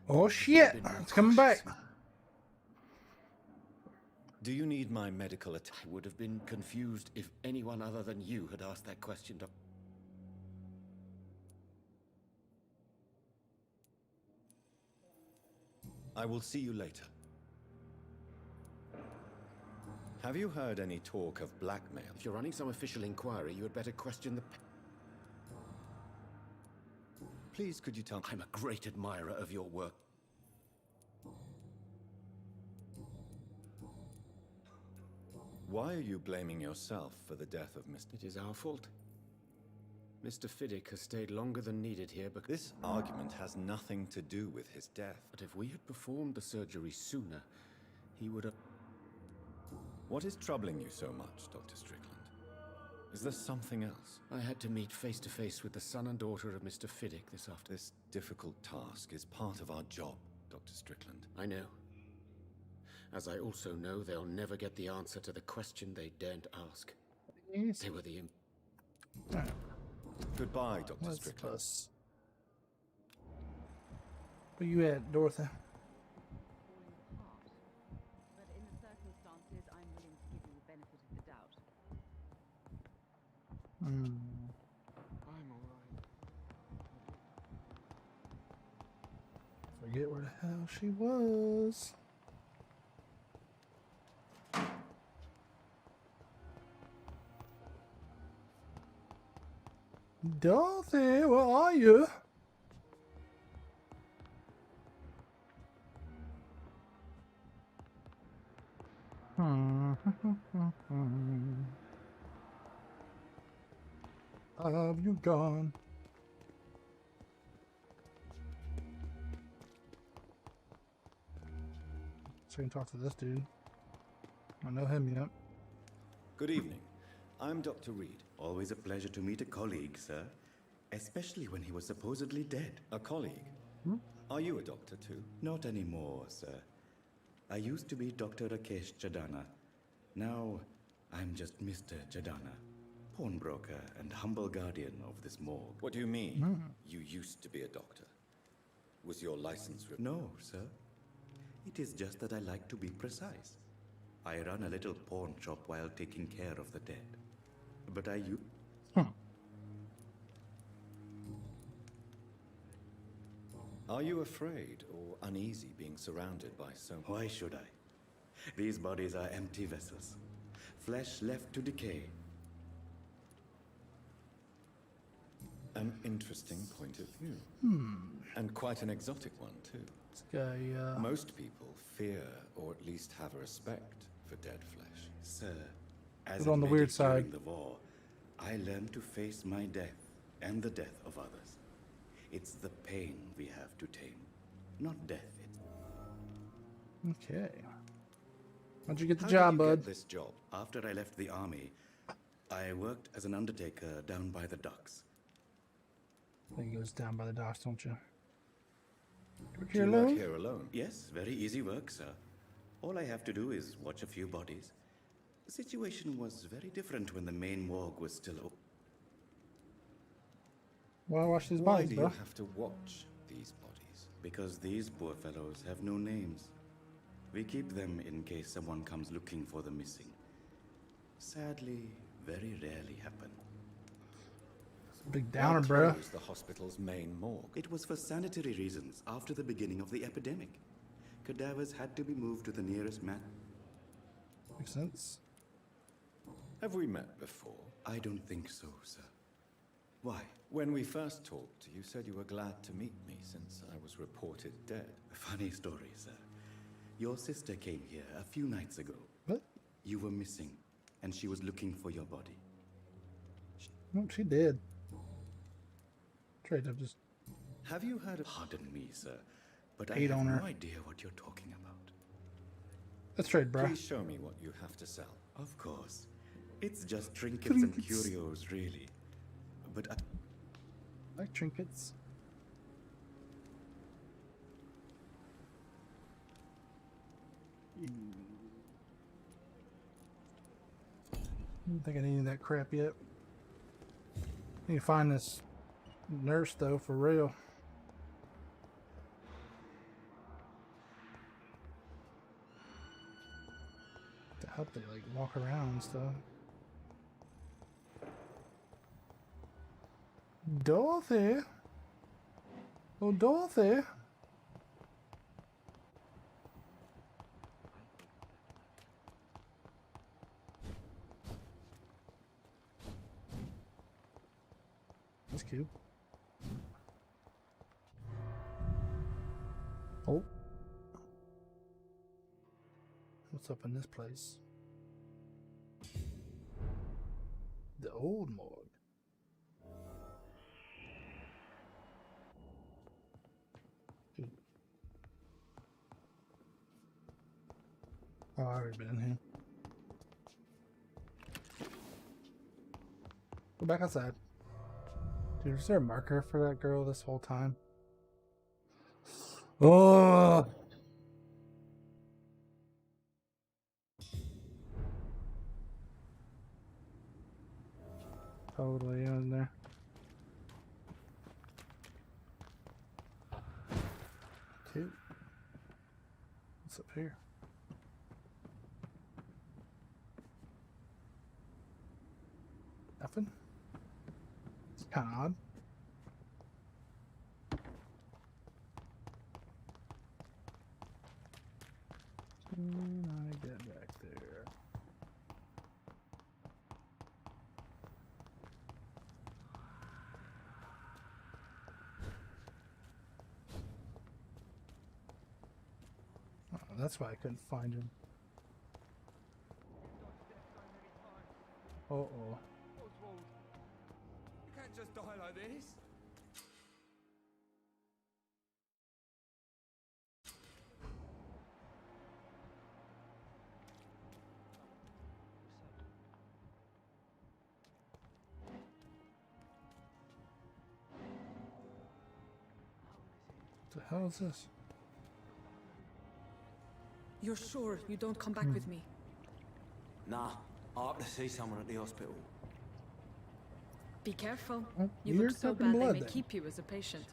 Oh shit! It's coming back. Do you need my medical attention? I would have been confused if anyone other than you had asked that question, Doctor. I will see you later. Have you heard any talk of blackmail? If you're running some official inquiry, you had better question the... Please, could you tell me? I'm a great admirer of your work. Why are you blaming yourself for the death of Mr. It is our fault. Mr. Fiddick has stayed longer than needed here because... This argument has nothing to do with his death. But if we had performed the surgery sooner, he would have... What is troubling you so much, Dr. Strickland? Is there something else? I had to meet face to face with the son and daughter of Mr. Fiddick this afternoon. This difficult task is part of our job, Dr. Strickland. I know. As I also know they'll never get the answer to the question they daren't ask. They were the... Goodbye, Dr. Strickland. Where you at, Dorothy? But in the circumstances, I'm willing to give you the benefit of the doubt. I'm alright. Forget where the hell she was. Dorothy, where are you? Have you gone? So I can talk to this dude. I know him yet. Good evening. I'm Dr. Reed. Always a pleasure to meet a colleague, sir. Especially when he was supposedly dead. A colleague? Are you a doctor too? Not anymore, sir. I used to be Dr. Rakesh Chadana. Now, I'm just Mr. Chadana, pawnbroker and humble guardian of this morgue. What do you mean? You used to be a doctor. Was your license No, sir. It is just that I like to be precise. I run a little pawn shop while taking care of the dead. But Are you afraid or uneasy being surrounded by so many? Why should I? These bodies are empty vessels. Flesh left to decay. An interesting point of view. And quite an exotic one, too. This guy, Most people fear, or at least have a respect, for dead flesh. Sir, as Put on the a weird medic during side. the war, I learned to face my death and the death of others. It's the pain we have to tame, not death. okay. How'd you get the How job, did you bud? get this job? After I left the army, I worked as an undertaker down by the docks. I think it goes down by the docks, don't you? Work Do here you work alone? here alone? Yes, very easy work, sir. All I have to do is watch a few bodies. The situation was very different when the main morgue was still open. Why watch these Why bodies, do bro? you have to watch these bodies? Because these poor fellows have no names. We keep them in case someone comes looking for the missing. Sadly, very rarely happen. It's a big downer, Why bro. close the hospital's main morgue? It was for sanitary reasons after the beginning of the epidemic. Cadavers had to be moved to the nearest mat. Makes sense. Have we met before? I don't think so, sir. Why? When we first talked, you said you were glad to meet me since I was reported dead. Funny story, sir. Your sister came here a few nights ago. What? You were missing, and she was looking for your body. Oh, she did. Trade up just. Have you heard of... Pardon me, sir, but I Hate have on her. no idea what you're talking about. Let's trade, bro. Please show me what you have to sell. Of course. It's just trinkets and curios, really. But I like trinkets. I don't think I need that crap yet. Need to find this nurse though, for real. To help they like walk around and stuff. Dorothy. Oh, Dorothy. That's cute. Oh. What's up in this place? The old morgue. Oh, I've already been in here. Go back outside. Dude, is there a marker for that girl this whole time? Oh! Totally in there. Okay. What's up here? Nothing? It's kind of odd. Can I get back there? Oh, that's why I couldn't find him. Uh-oh. Oswald, you can't just die like this. The hell is this? You're sure you don't come back with me? Nah, I have to see someone at the hospital. Be careful. Oh, You you're look so sucking bad blood they may then. keep you as a patient.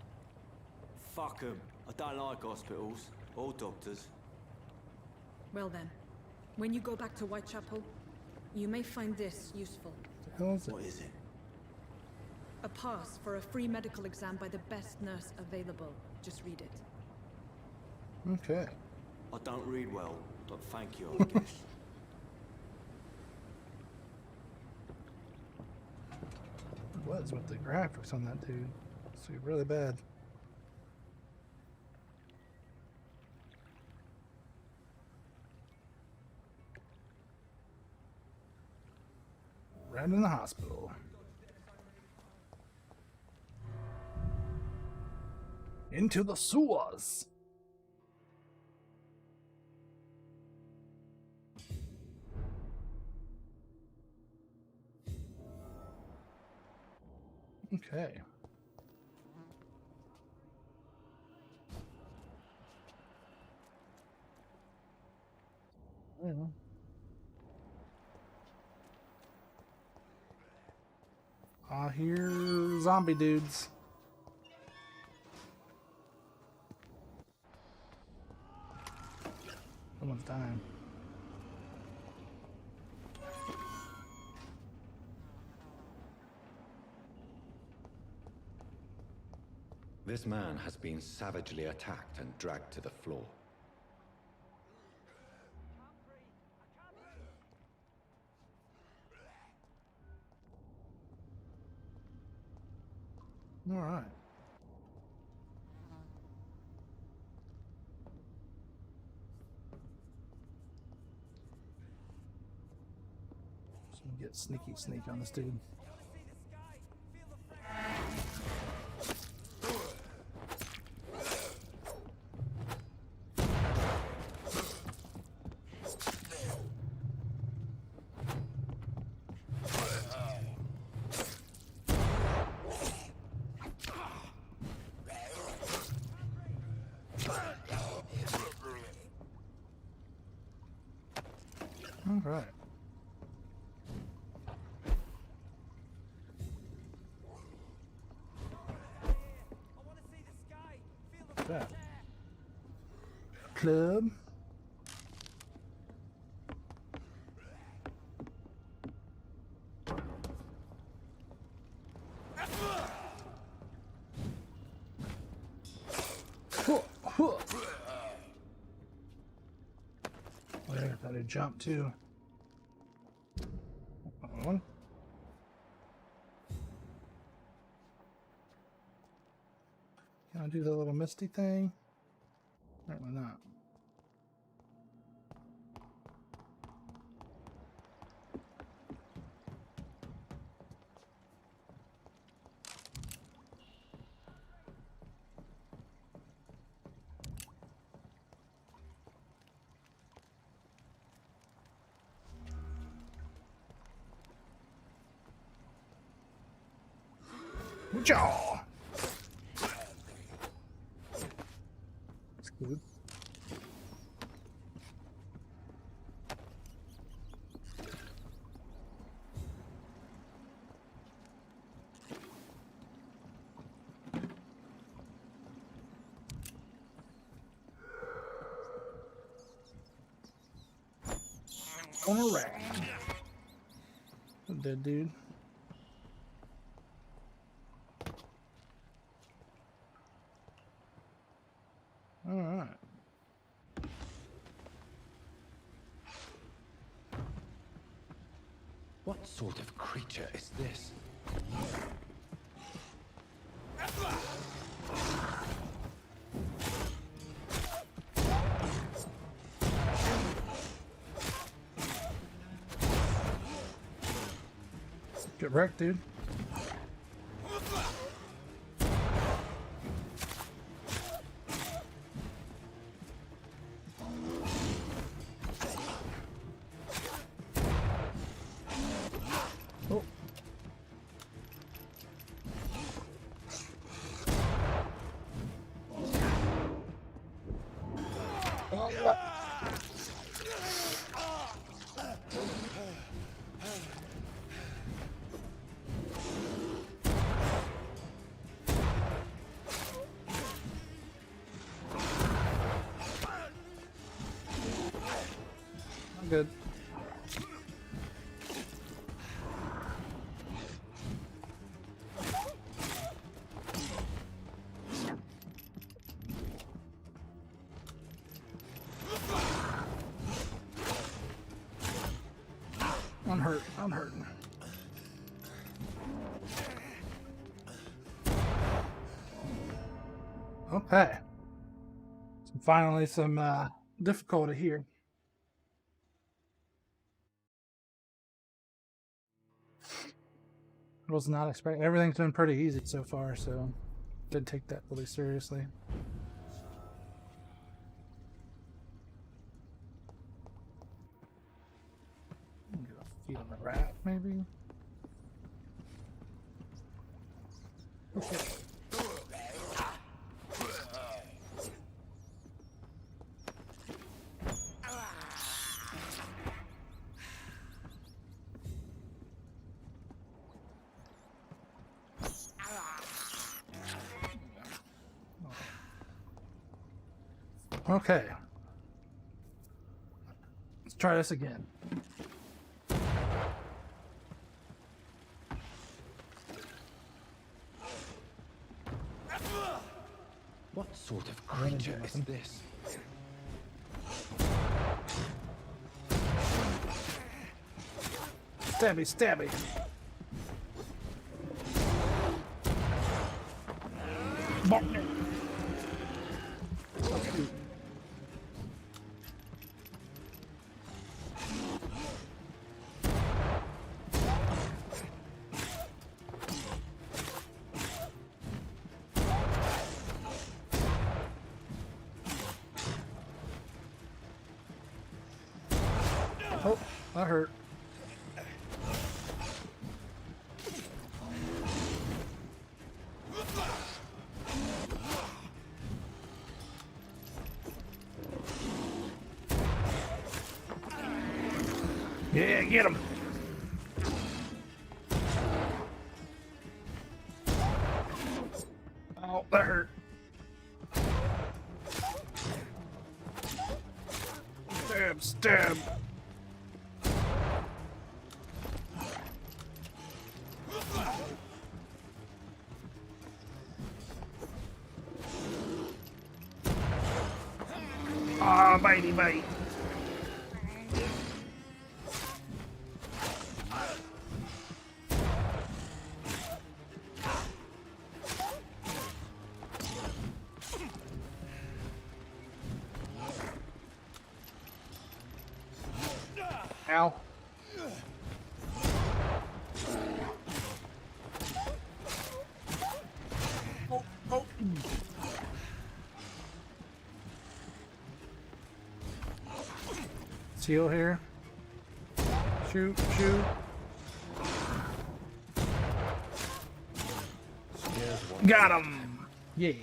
Fuck 'em. I don't like hospitals or doctors. Well then, when you go back to Whitechapel, you may find this useful. The hell is it? What is it? A pass for a free medical exam by the best nurse available. Just read it. Okay. I don't read well, but thank you, I guess. What's with the graphics on that dude? It's really bad. Right in the hospital. Into the sewers. Okay. Well. I hear zombie dudes. Someone's dying. This man has been savagely attacked and dragged to the floor. All right. Just gonna get sneak on this dude. All right. What's that? Club. There, I thought I'd jump too. One. Can I do the little misty thing? Apparently not. Jaw. That's good. On a rack. A dead dude. All right. What sort of creature is this? Get wrecked, dude. Good. I'm hurt. I'm hurting. Okay. So finally some difficulty here. I was not expecting. Everything's been pretty easy so far, so didn't take that really seriously. Get a feed on the rat, maybe. Okay. Okay. Let's try this again. What sort of creature is this? Stabby, stabby. Bonk. Oh, that hurt. Yeah, get him. Oh, that hurt. Stab, stab. Ah, bitey bite. Ow. Oh, oh. Seal here. Shoot, shoot. Got him! Yay.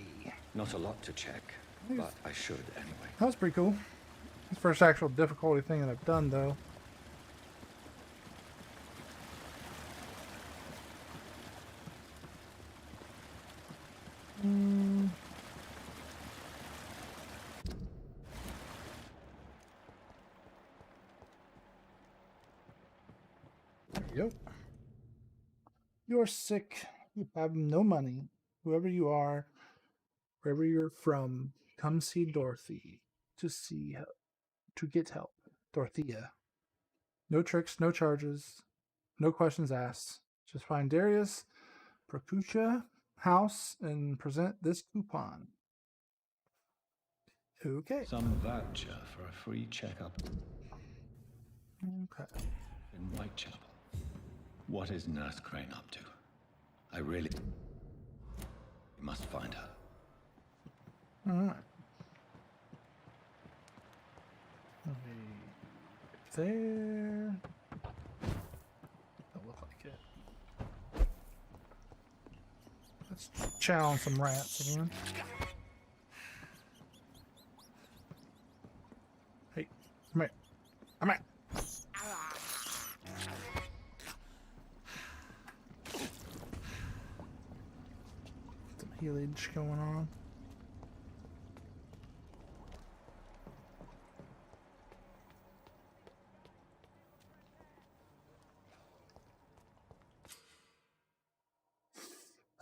Not a lot to check, but I should anyway. That was pretty cool. It's the first actual difficulty thing that I've done, though. There you go. You're sick. You have no money. Whoever you are, wherever you're from, come see Dorothy to get help. Dorothea. No tricks, no charges, no questions asked. Just find Darius, Procutia house, and present this coupon. Okay. Some voucher for a free checkup. Okay. In Whitechapel. What is Nurse Crane up to? I really must find her. Alright. There. Don't look like it. Let's chow on some rats again. Hey, come here. Come here. Some healage going on.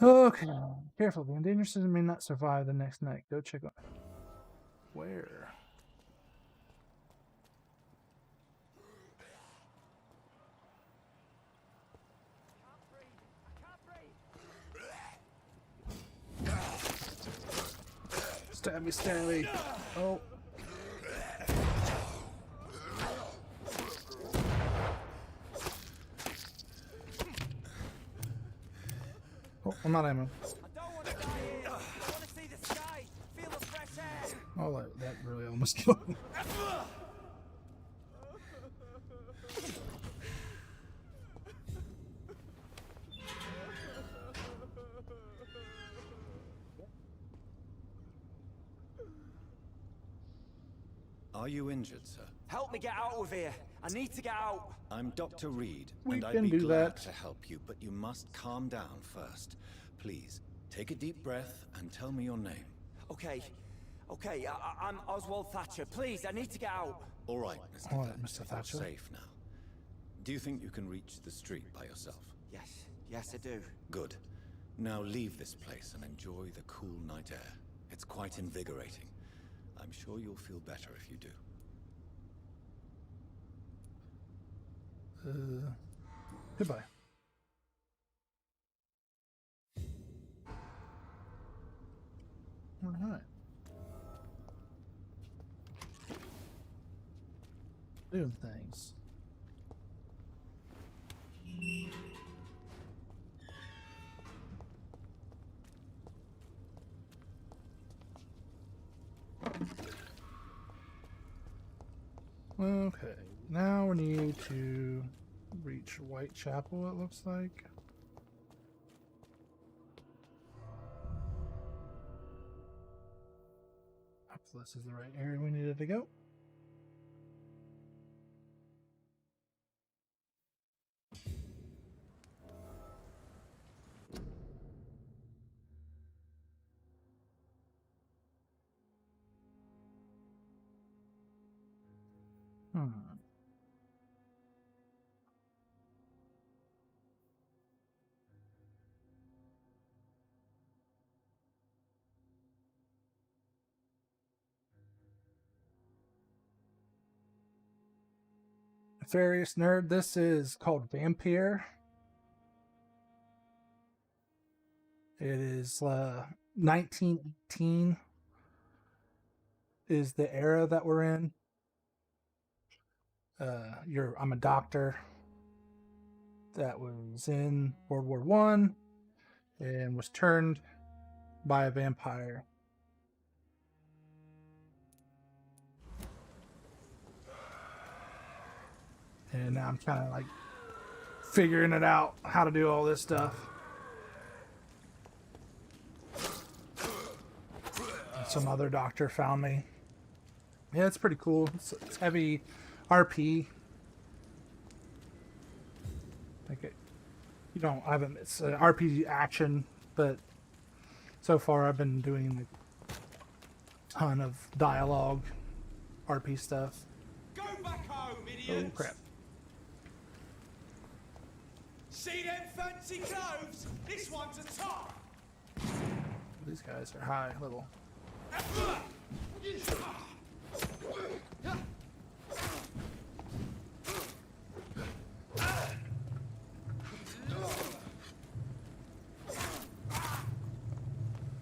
Okay. Careful, the endangered citizen may not survive the next night. Go check on where. Stab me, stab me. Oh. Oh, I'm not ammo. Oh, that really almost killed me. Are you injured, sir? Help me get out of here. I need to get out. I'm Dr. Reed, We and I'd can be do glad that. to help you, but you must calm down first. Please, take a deep breath and tell me your name. Okay. Okay, I'm Oswald Thatcher. Please, I need to get out. All right, Mr. All right, Thatcher. Mr. Thatcher. You're safe now. Do you think you can reach the street by yourself? Yes. Yes, I do. Good. Now leave this place and enjoy the cool night air. It's quite invigorating. I'm sure you'll feel better if you do. Goodbye. All right. Doing things. Okay, now we need to reach Whitechapel, it looks like. Hope this is the right area we needed to go. Nefarious Nerd, this is called Vampyr. It is 1918 is the era that we're in. I'm a doctor that was in World War I and was turned by a vampire. And now I'm kind of like figuring it out how to do all this stuff. And some other doctor found me. Yeah, it's pretty cool. It's heavy RP. Like it, it's an RPG action, but so far I've been doing like a ton of dialogue RP stuff. Go back home, idiots! Oh crap. See them fancy clothes? This one's a top! These guys are high level.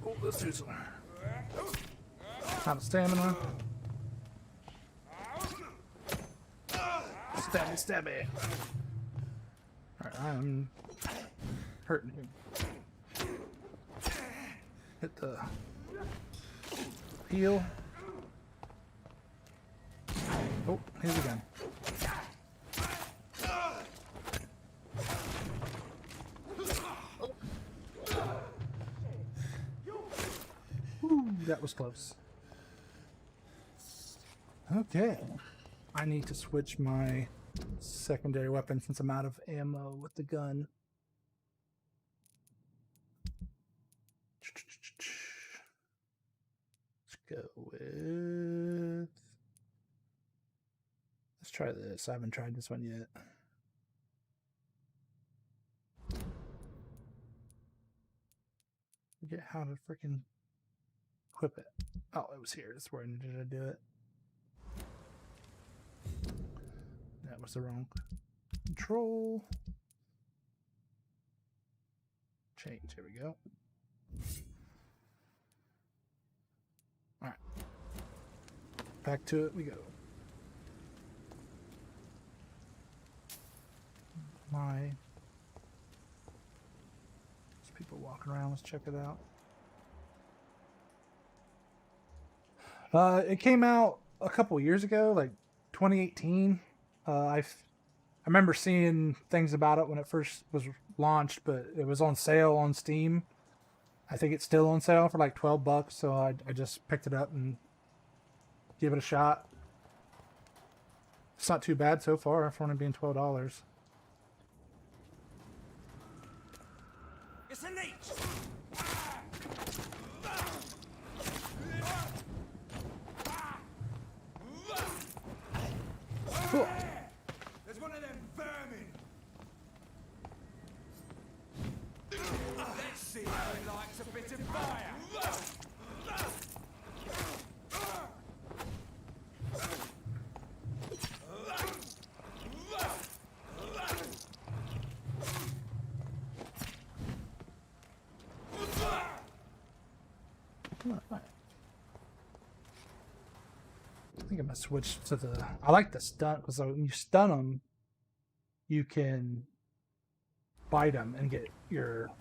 Oh, this dude's out of stamina. Stabby, stabby. Alright, I'm hurting him. Hit the heal. Oh, here's again. Ooh, that was close. Okay. I need to switch my secondary weapon since I'm out of ammo with the gun. Let's go with... Let's try this. I haven't tried this one yet. how to freaking equip it. Oh, it was here. That's where I needed to do it. That was the wrong control. Change. Here we go. All right. Back to it we go. There's people walking around. Let's check it out. It came out a couple years ago, like 2018. I remember seeing things about it when it first was launched, but it was on sale on Steam. I think it's still on sale for like $12, so I just picked it up and give it a shot. It's not too bad so far for only being $12. It's a leech! There's one of them vermin! Let's see how he likes a bit of fire! I think I'm gonna switch to the. I like the stun because when you stun them, you can bite them and get your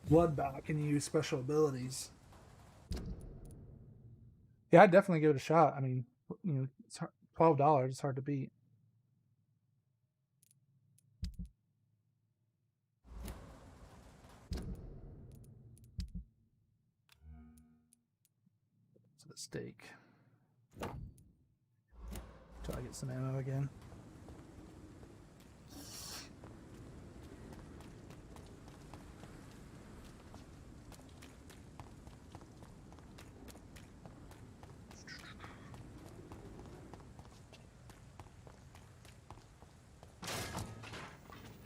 blood back and use special abilities. Yeah, I'd definitely give it a shot. I mean, you know, it's $12. It's hard to beat. So the steak. Till I get some ammo again.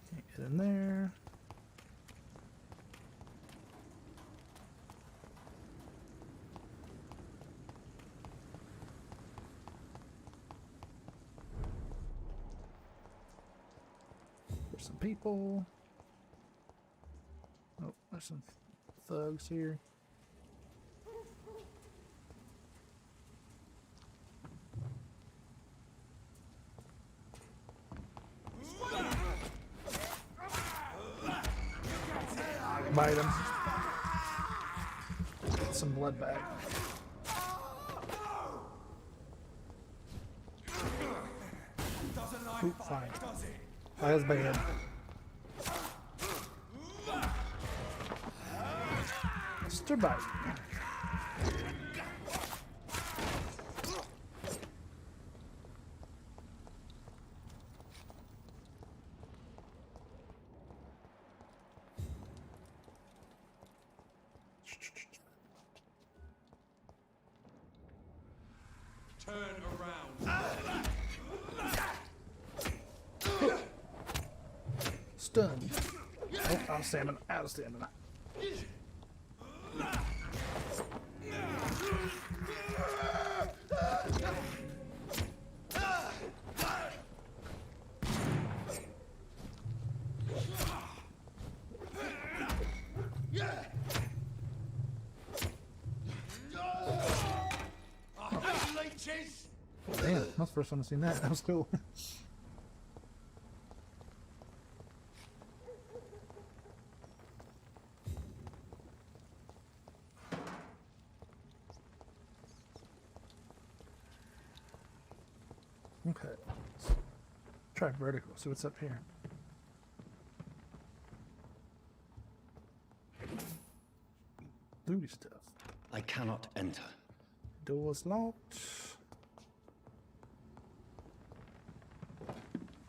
Can't get in there. Some people. Oh, there's some thugs here. I can bite him. Get some blood back. Oop, fine. That was bad. Mr. Bite. Turn around. Stunned. Oh, out of stamina. Out of stamina. Damn, that's the first one I've seen that. That was cool. Okay. Let's try vertical, see what's up here. Looty stuff. I cannot enter. Door's locked.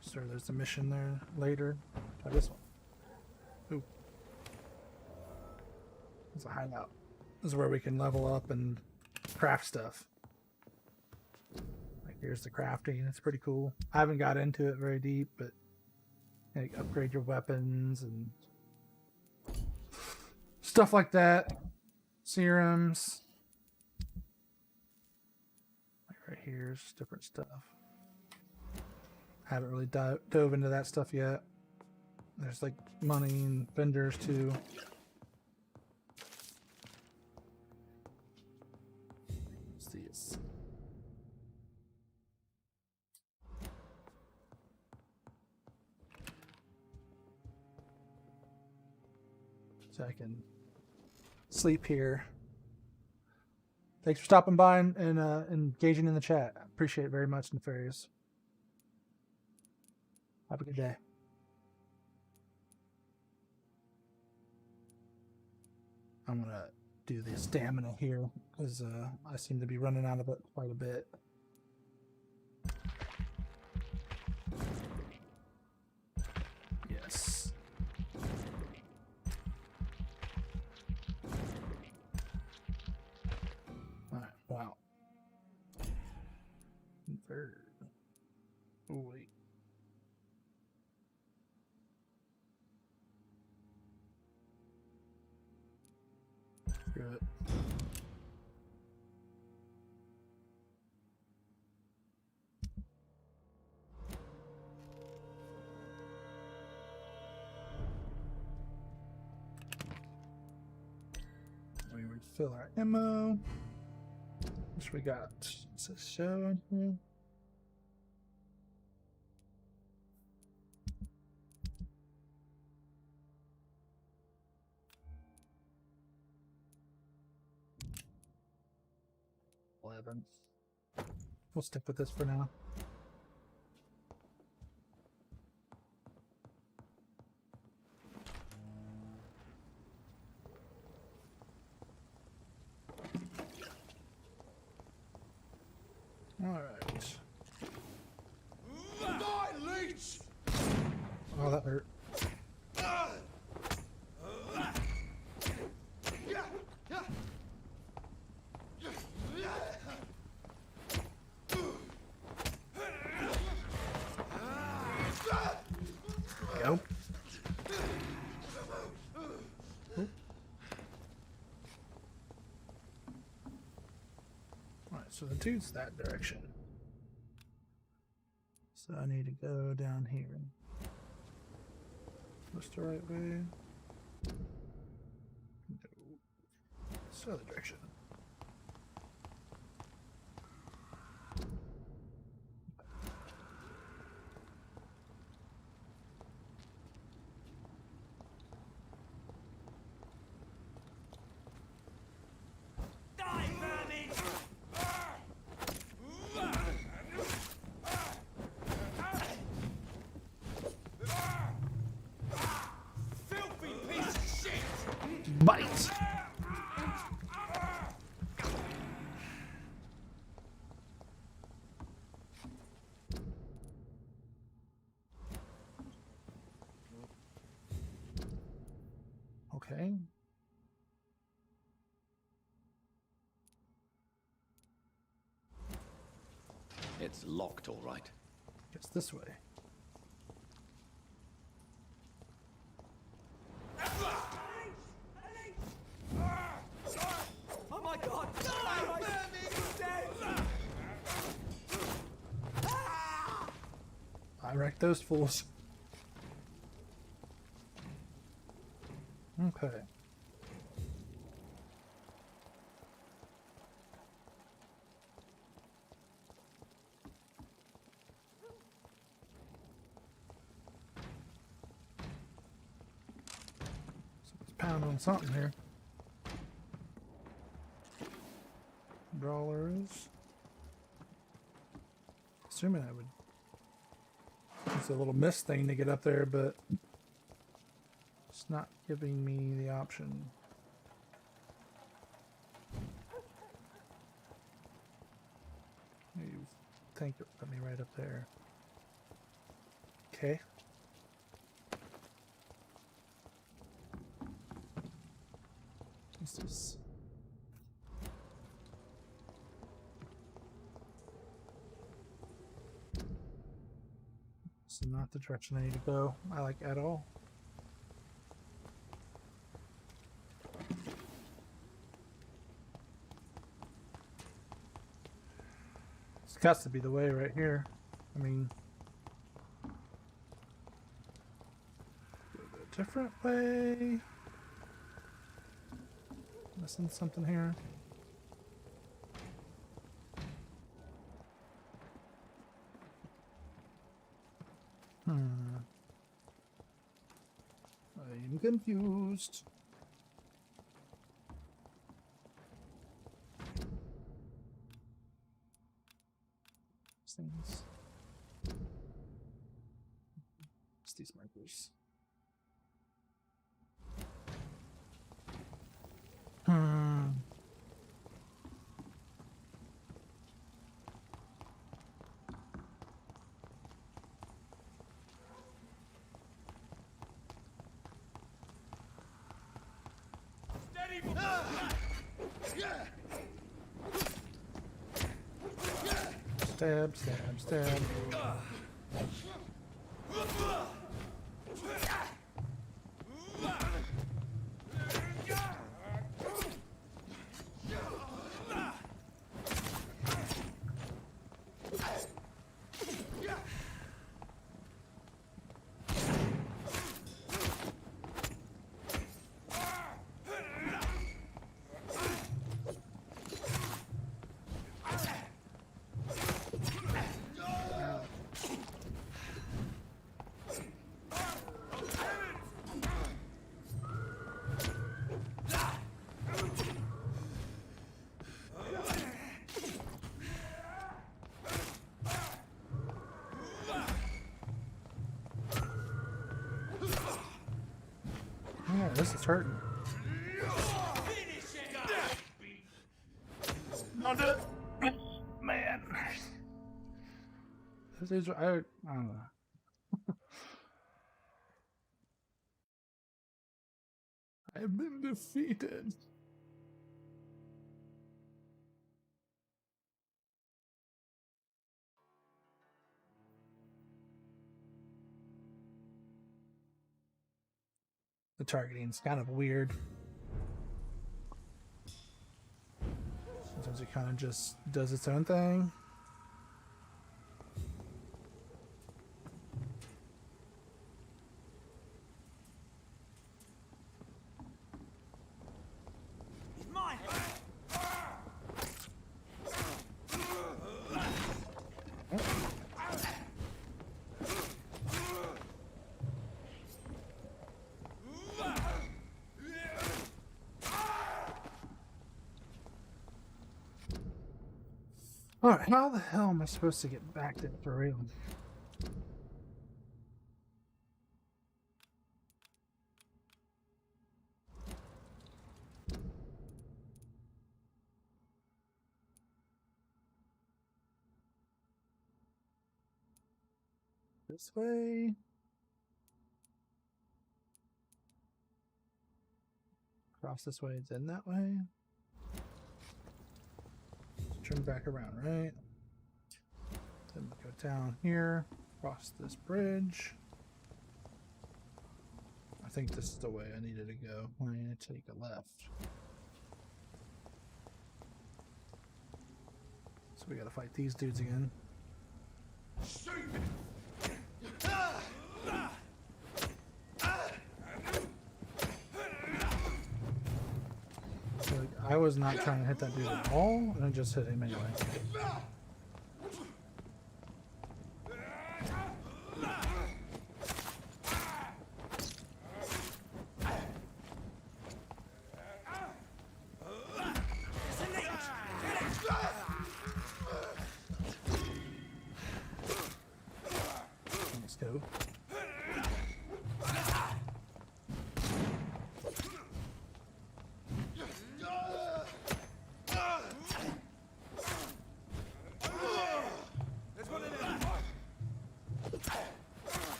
Sir, there's a mission there later. Try this one. Ooh. There's a hideout. This is where we can level up and craft stuff. Like here's the crafting. It's pretty cool. I haven't got into it very deep, but you know, you upgrade your weapons and stuff like that. serums. Like right here's different stuff. Haven't really dove into that stuff yet. There's like money and vendors too. What's these? So I can sleep here. Thanks for stopping by and engaging in the chat. I appreciate it very much, Nefarious. Have a good day. I'm gonna do the stamina here because I seem to be running out of it quite a bit. Yes. All right. Wow. Third. Oh wait. Screw it. We refill our ammo. Which we got? What's this show on here? We'll stick with this for now. All right. Die, leech! Oh, that hurt. Go. Alright, so the dude's that direction. So I need to go down here. What's the right way? No. It's the other direction. Bite. Okay. It's locked, all right. Guess this way. Oh my god! Die! I wrecked those fools. Okay. So let's pound on something here. Brawlers. Assuming I would use a little mist thing to get up there, but it's not giving me the option. You think it put me right up there. Okay. What's this? This is not the direction I need to go, I like at all. This got to be the way right here. I mean, go a different way. Missing something here. I'm confused. Things. It's these markers. Stab, stab, stab. Yeah, this is hurting. Man. This is, I don't know. I've been defeated. The targeting's kind of weird. Sometimes it kind of just does its own thing. Alright, how the hell am I supposed to get back to Victorian? This way? Cross this way, then that way? Turn back around, right? Then we go down here, cross this bridge. I think this is the way I needed to go. I need to take a left. So we gotta fight these dudes again. I was not trying to hit that dude at all, and I just hit him anyway. Let's go.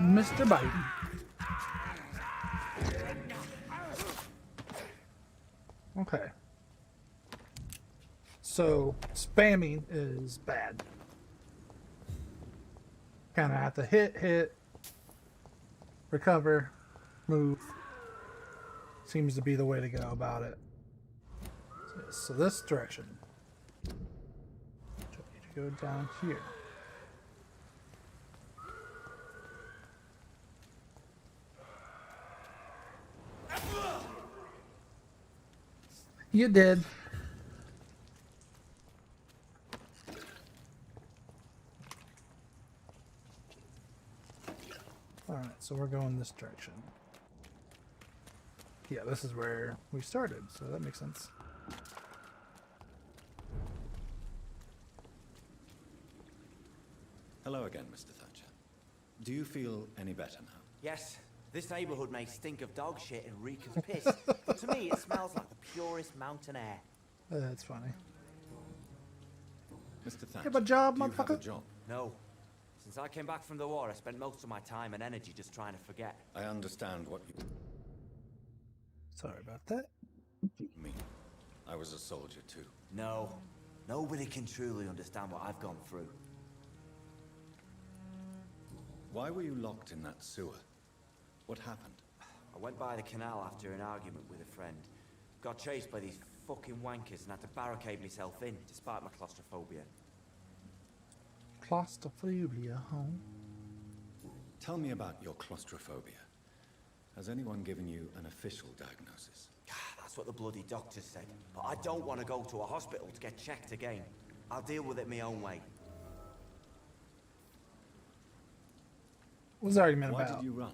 Mr. Biden. Okay. So, spamming is bad. Kind of have to hit, recover, move seems to be the way to go about it. So this direction. So I need to go down here. You did. Alright, so we're going this direction. Yeah, this is where we started, so that makes sense. Hello again, Mr. Thatcher. Do you feel any better now? Yes, this neighborhood may stink of dog shit and reek of piss, but to me it smells like the purest mountain air. That's funny. Mr. Thatcher, You have a job, do you have a motherfucker? job? No. Since I came back from the war, I spent most of my time and energy just trying to forget. I understand what you Sorry about that. mean. I was a soldier too. No. Nobody can truly understand what I've gone through. Why were you locked in that sewer? What happened? I went by the canal after an argument with a friend. Got chased by these fucking wankers and had to barricade myself in, despite my claustrophobia. Claustrophobia, huh? Tell me about your claustrophobia. Has anyone given you an official diagnosis? That's what the bloody doctors said. But I don't want to go to a hospital to get checked again. I'll deal with it my own way. What was the argument Why about? did you run?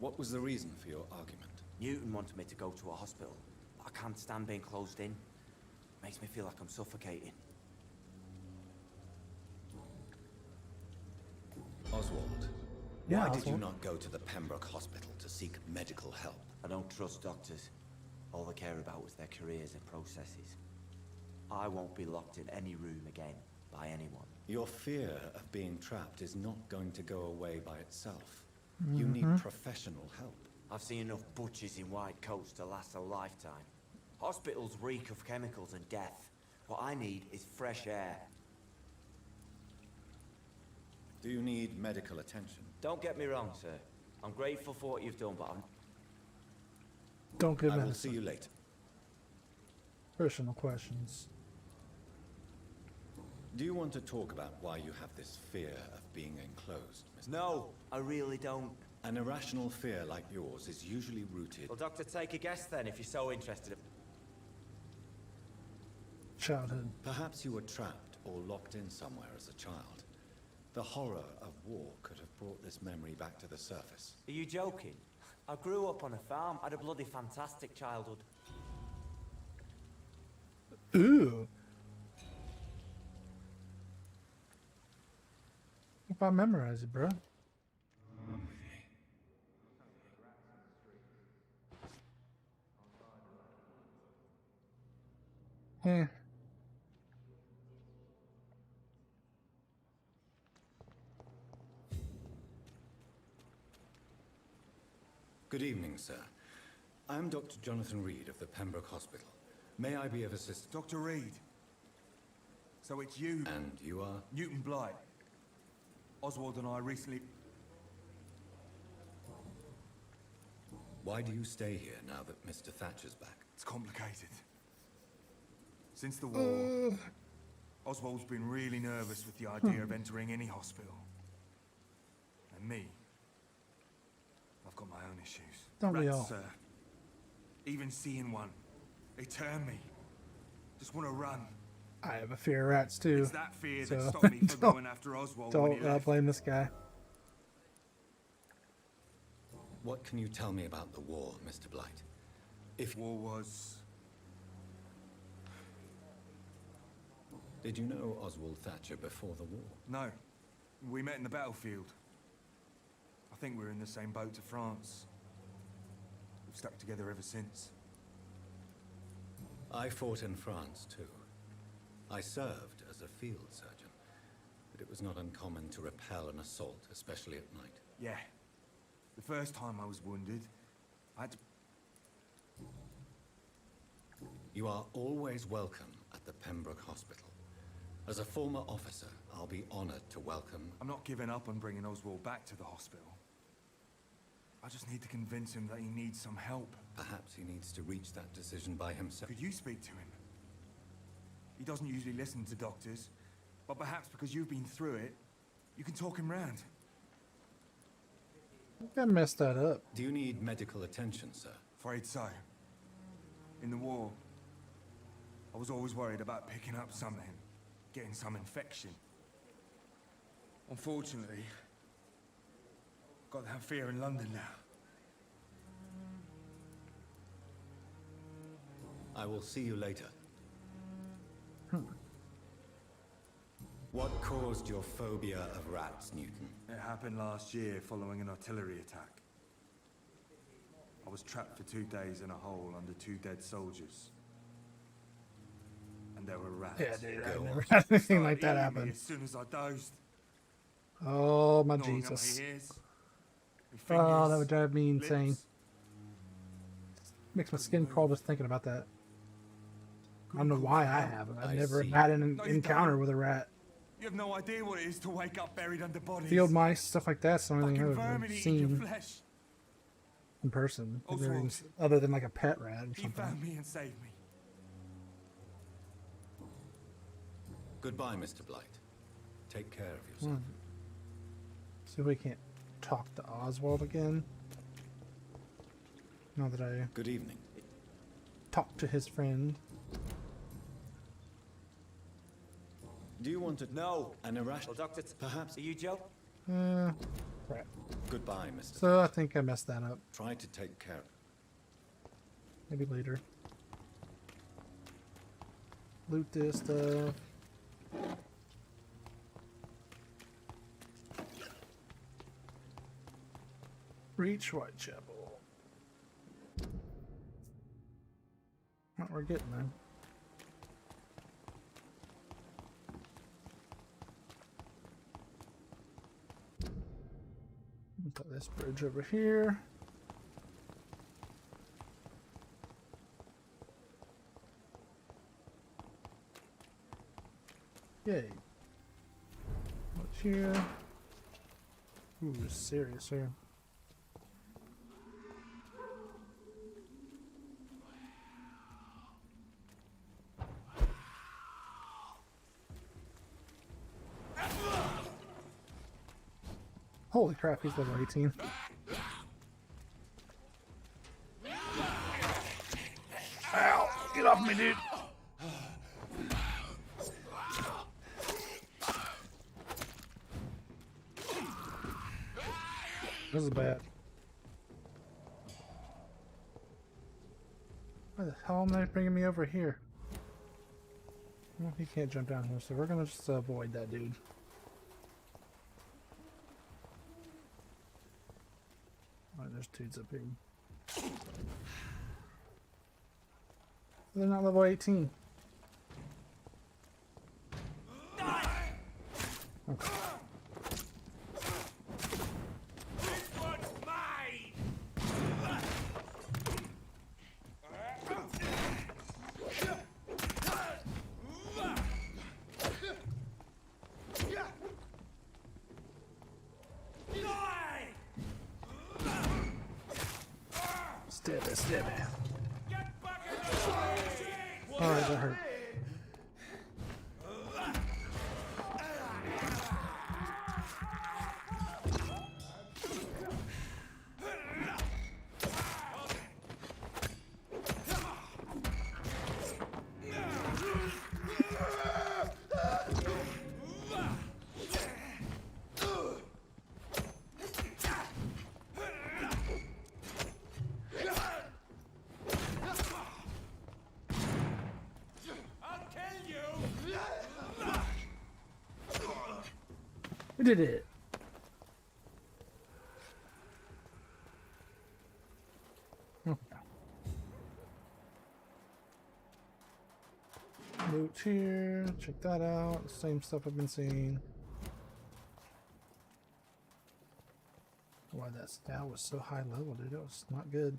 What was the reason for your argument? Newton wanted me to go to a hospital, but I can't stand being closed in. Makes me feel like I'm suffocating. Oswald, Yeah, why did you Oswald. not go to the Pembroke Hospital to seek medical help? I don't trust doctors. All they care about was their careers and processes. I won't be locked in any room again by anyone. Your fear of being trapped is not going to go away by itself. You need professional help. I've seen enough butchers in white coats to last a lifetime. Hospitals reek of chemicals and death. What I need is fresh air. Do you need medical attention? Don't get me wrong, sir. I'm grateful for what you've done, but I'm... Don't give I will medicine. see you later. Personal questions. Do you want to talk about why you have this fear of being enclosed, Mr. No, I really don't. An irrational fear like yours is usually rooted... Well, Doctor, take a guess then, if you're so interested. Childhood. Perhaps you were trapped or locked in somewhere as a child. The horror of war could have brought this memory back to the surface. Are you joking? I grew up on a farm. I had a bloody fantastic childhood. Ooh. If I memorize it, bro. Yeah. Good evening, sir. I'm Dr. Jonathan Reed of the Pembroke Hospital. May I be of assistance? Dr. Reed. So it's you. And you are? Newton Blight. Oswald and I recently... Why do you stay here now that Mr. Thatcher's back? It's complicated. Since the war, Oswald's been really nervous with the idea of entering any hospital. And me, I've got my own issues. Don't we Rats, all? sir. Even seeing one, they turn me. Just want to run. I have a fear of rats too. It's that fear that so stopped me from going after Oswald when he Don't left. blame this guy. What can you tell me about the war, Mr. Blight? If war was... Did you know Oswald Thatcher before the war? No. We met in the battlefield. I think we're in the same boat to France. We've stuck together ever since. I fought in France, too. I served as a field surgeon, but it was not uncommon to repel an assault, especially at night. Yeah. The first time I was wounded, I had to... You are always welcome at the Pembroke Hospital. As a former officer, I'll be honored to welcome... I'm not giving up on bringing Oswald back to the hospital. I just need to convince him that he needs some help. Perhaps he needs to reach that decision by himself. Could you speak to him? He doesn't usually listen to doctors, but perhaps because you've been through it, you can talk him round. I think I messed that up. Do you need medical attention, sir? Afraid so. In the war, I was always worried about picking up something, getting some infection. Unfortunately, got that fear in London now. I will see you later. What caused your phobia of rats, Newton? It happened last year following an artillery attack. I was trapped for 2 days in a hole under 2 dead soldiers. And there were rats. Yeah, dude, I've never had anything like that happen. As soon as I dozed. Oh my gnawing at my Jesus. ears, my Oh, that fingers, would drive me insane. lips. Makes my skin crawl just thinking about that. I don't know why I haven't. I've I never see. had an No, you encounter don't. with a rat. You have no idea what it is to wake up buried under bodies. Field mice, stuff like that's the only thing Fucking I've ever vermin eating your seen flesh. in person. I've Oswald. never seen- other than like a pet rat or He something. found me and saved me. Goodbye, Mr. Blight. Take care of yourself. See if we can't talk to Oswald again. Now that I Good evening. talked to his friend. Do you want to... No. An irrational... Well, Doctor, Perhaps... are you Joe? Crap. Goodbye, Mr. So I think I messed that up. Try to take care. Maybe later. Loot this stuff. Reach Whitechapel. What we're getting there. Put this bridge over here. Yay. What's here? Ooh, serious here. Holy crap, he's level 18. Ow! Get off me, dude! This is bad. Why the hell am I bringing me over here? Well, he can't jump down here, so we're gonna just avoid that dude. Alright, there's dudes up here. They're not level 18. Okay. Stab it, stab it. Alright, that hurt. We did it. Okay. Loot here. Check that out. Same stuff I've been seeing. Why that stat was so high level, dude. It was not good.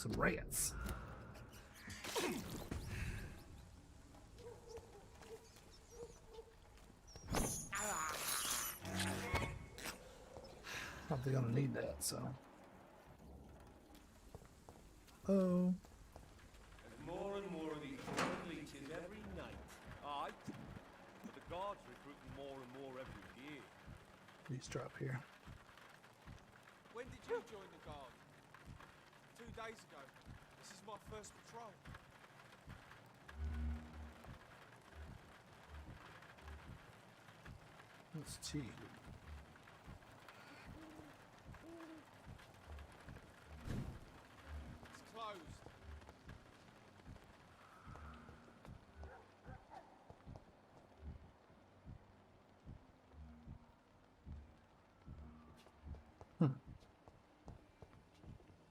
some rats. Probably gonna need that, so. Oh. There's more and more of these blood leeches every night. Aye. But the guards recruiting more and more every year. Please drop here. When did you join the guard? 2 days ago. This is my first patrol. Let's see. It's closed.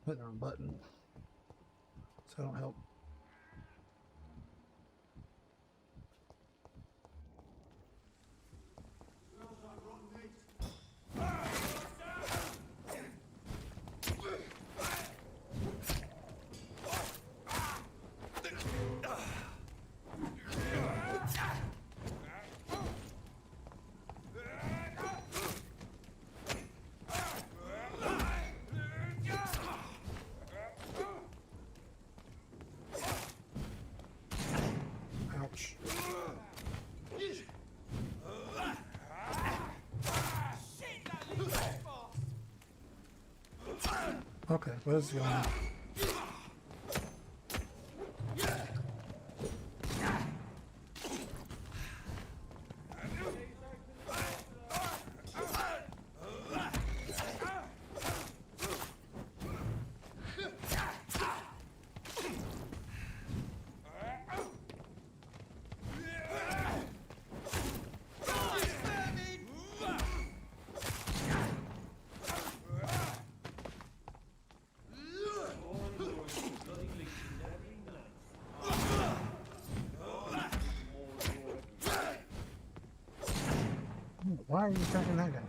Hit the wrong button. So I don't help. Ouch. Okay, what is going on? Why are you attacking that guy?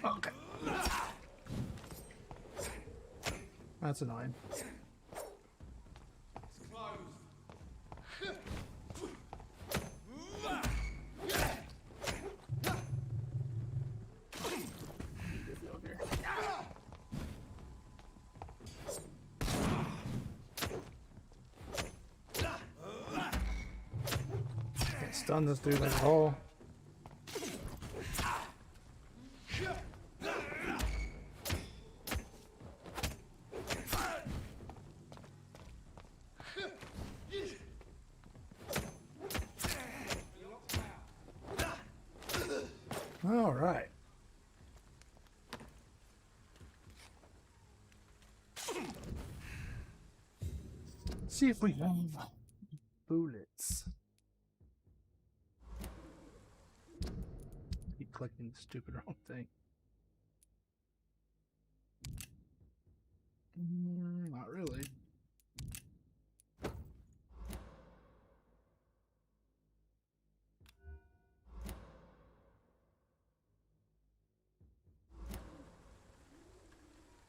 Okay. That's annoying. Stun this dude at all. All right. See if we have bullets. Keep clicking the stupid wrong thing. Not really.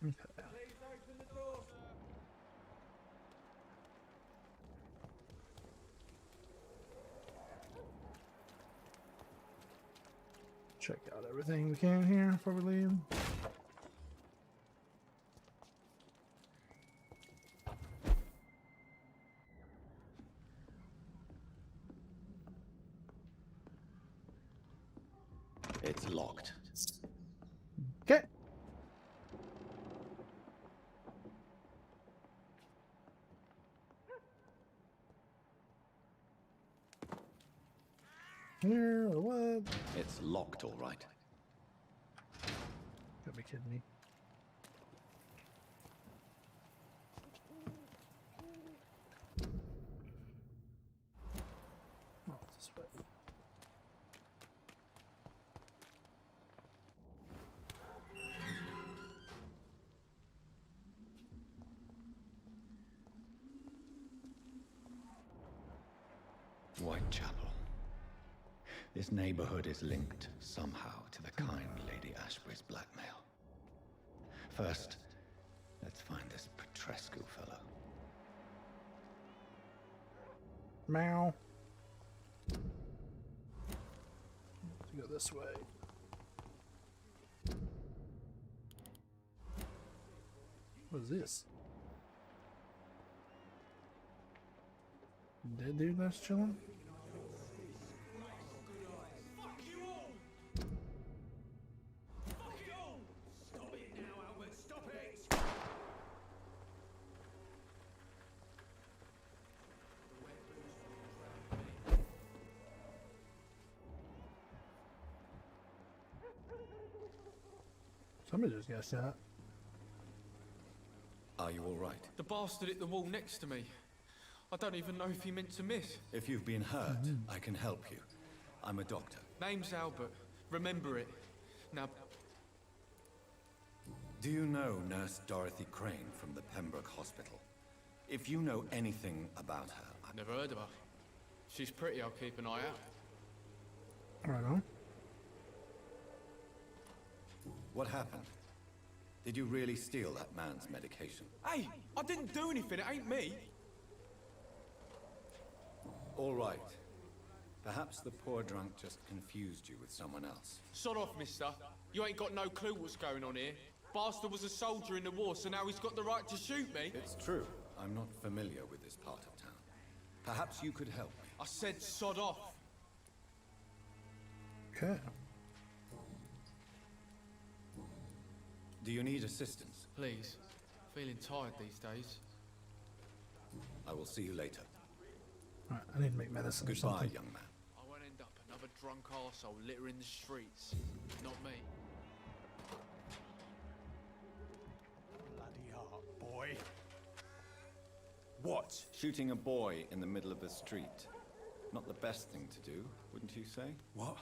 Okay. Check out everything we can here before we leave. It's locked. Okay. Here or what? It's locked, all right. Gotta be kidding me. Oh, this way. Whitechapel. This neighborhood is linked somehow to the kind Lady Ashbury's blackmail. First, let's find this Petrescu fellow. Meow. Let's go this way. What is this? Dead dude that's chilling? Somebody just got shot. Are you all right? The bastard hit the wall next to me. I don't even know if he meant to miss. If you've been hurt, I can help you. I'm a doctor. Name's Albert. Remember it. Now... Do you know Nurse Dorothy Crane from the Pembroke Hospital? If you know anything about her... Never heard of her. She's pretty, I'll keep an eye out. Right on. What happened? Did you really steal that man's medication? Hey! I didn't do anything, it ain't me! All right. Perhaps the poor drunk just confused you with someone else. Sod off, mister. You ain't got no clue what's going on here. Bastard was a soldier in the war, so now he's got the right to shoot me. It's true. I'm not familiar with this part of town. Perhaps you could help me. I said sod off. Okay. Do you need assistance? Please. Feeling tired these days. I will see you later. Alright, I need to make medicine or Goodbye, something. young man. I won't end up another drunk arsehole littering the streets. Not me. Bloody heart, boy. What? Shooting a boy in the middle of the street. Not the best thing to do, wouldn't you say? What?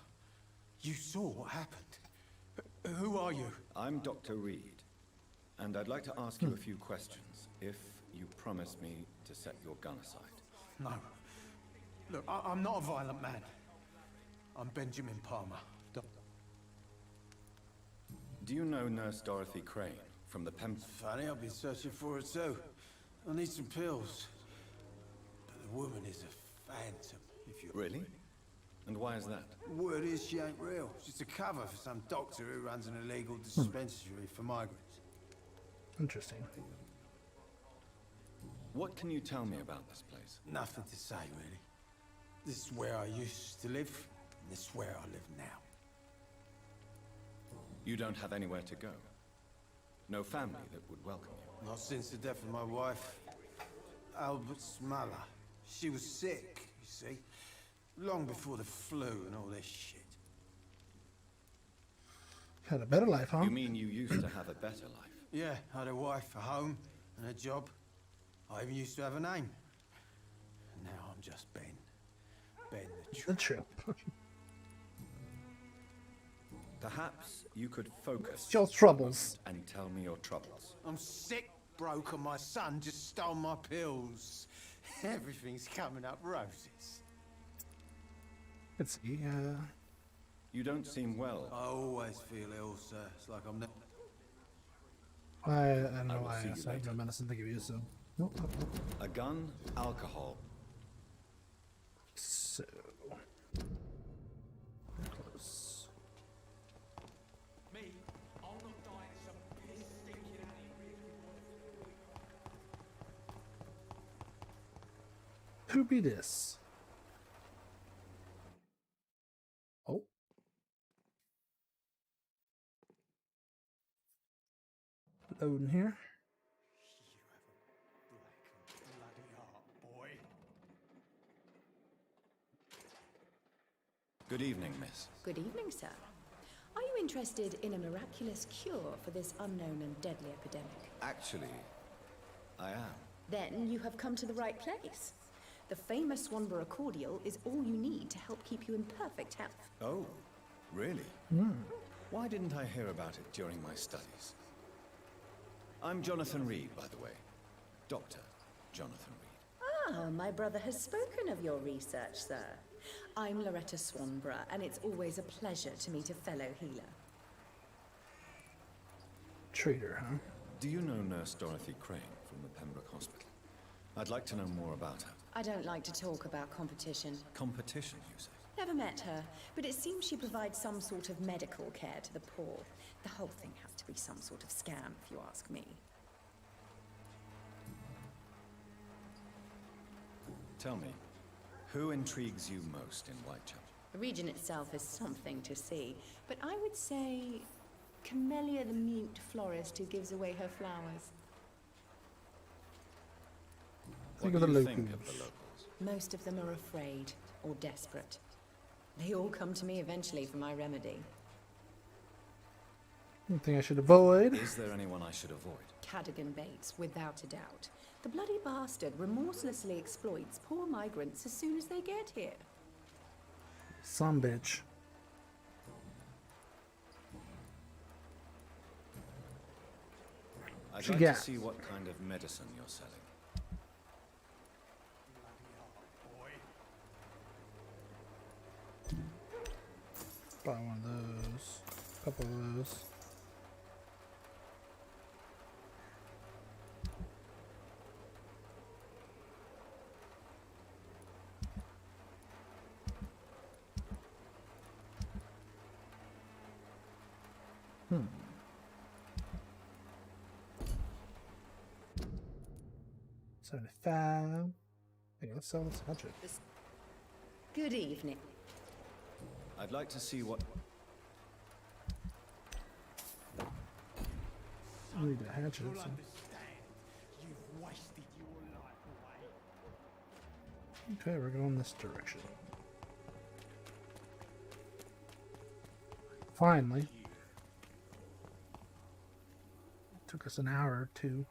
You saw what happened? Who are you? I'm Dr. Reed, and I'd like to ask you a few questions, if you promise me to set your gun aside. No. Look, I'm not a violent man. I'm Benjamin Palmer. Do you know Nurse Dorothy Crane from the Pembroke? Funny, I've been searching for her too. I need some pills. But the woman is a phantom, if you... Really? And why is that? Word is she ain't real. She's a cover for some doctor who runs an illegal dispensary for migrants. Interesting. What can you tell me about this place? Nothing to say, really. This is where I used to live, and this is where I live now. You don't have anywhere to go? No family that would welcome you? Not since the death of my wife, Albert's mother. She was sick, you see. Long before the flu and all this shit. Had a better life, huh? You mean you used to have a better life? Yeah, I had a wife, a home, and a job. I even used to have a name. Now I'm just Ben. Ben the Trip. Perhaps you could focus Your troubles. and tell me your troubles. I'm sick, broke, and my son just stole my pills. Everything's coming up roses. Let's see. You don't seem well. I always feel ill, sir. It's like I'm not... I don't know will why see I you said later. no medicine to give you, so. Nope, nope, nope. A gun, alcohol. So. Close. Me? I'll not die in some piss stinking alley. Who be this? Oh. Loading here. Bloody heart, boy. Good evening, miss. Good evening, sir. Are you interested in a miraculous cure for this unknown and deadly epidemic? Actually, I am. Then you have come to the right place. The famous Swanborough cordial is all you need to help keep you in perfect health. Oh, really? Why didn't I hear about it during my studies? I'm Jonathan Reed, by the way. Dr. Jonathan Reed. Ah, my brother has spoken of your research, sir. I'm Loretta Swanborough, and it's always a pleasure to meet a fellow healer. Traitor, huh? Do you know Nurse Dorothy Crane from the Pembroke Hospital? I'd like to know more about her. I don't like to talk about competition. Competition, you say? Never met her, but it seems she provides some sort of medical care to the poor. The whole thing has to be some sort of scam, if you ask me. Tell me, who intrigues you most in Whitechapel? The region itself is something to see, but I would say Camellia the mute florist who gives away her flowers. Think of the locals. Most of them are afraid or desperate. They all come to me eventually for my remedy. Anything I should avoid? Is there anyone I should avoid? Cadogan Bates, without a doubt. The bloody bastard remorselessly exploits poor migrants as soon as they get here. Some bitch. I'd She like got- to see what kind of medicine you're selling. Buy one of those. A couple of those. Hmm. 75. Hey, let's sell this hatchet. Good evening. I'd like to see what... I need a hatchet. So. You've wasted your life away. Okay, we're going this direction. Finally. Took us an hour or two.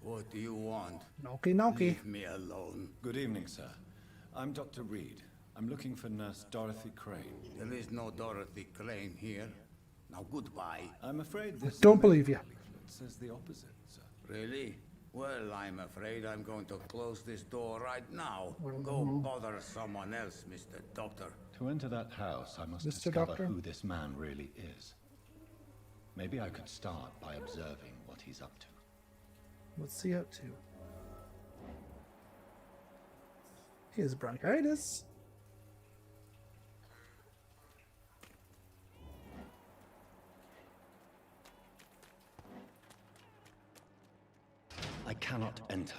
What do you want? Noki noki. Leave me alone. Good evening, sir. I'm Dr. Reed. I'm looking for Nurse Dorothy Crane. There is no Dorothy Crane here. Now goodbye. I'm afraid this... Don't believe you. It says the opposite, sir. Really? Well, I'm afraid I'm going to close this door right now. Go bother someone else, Mr. Doctor. To enter that house, I must Mr. discover Doctor? who this man really is. Maybe I could start by observing what he's up to. What's he up to? He has bronchitis. I cannot enter.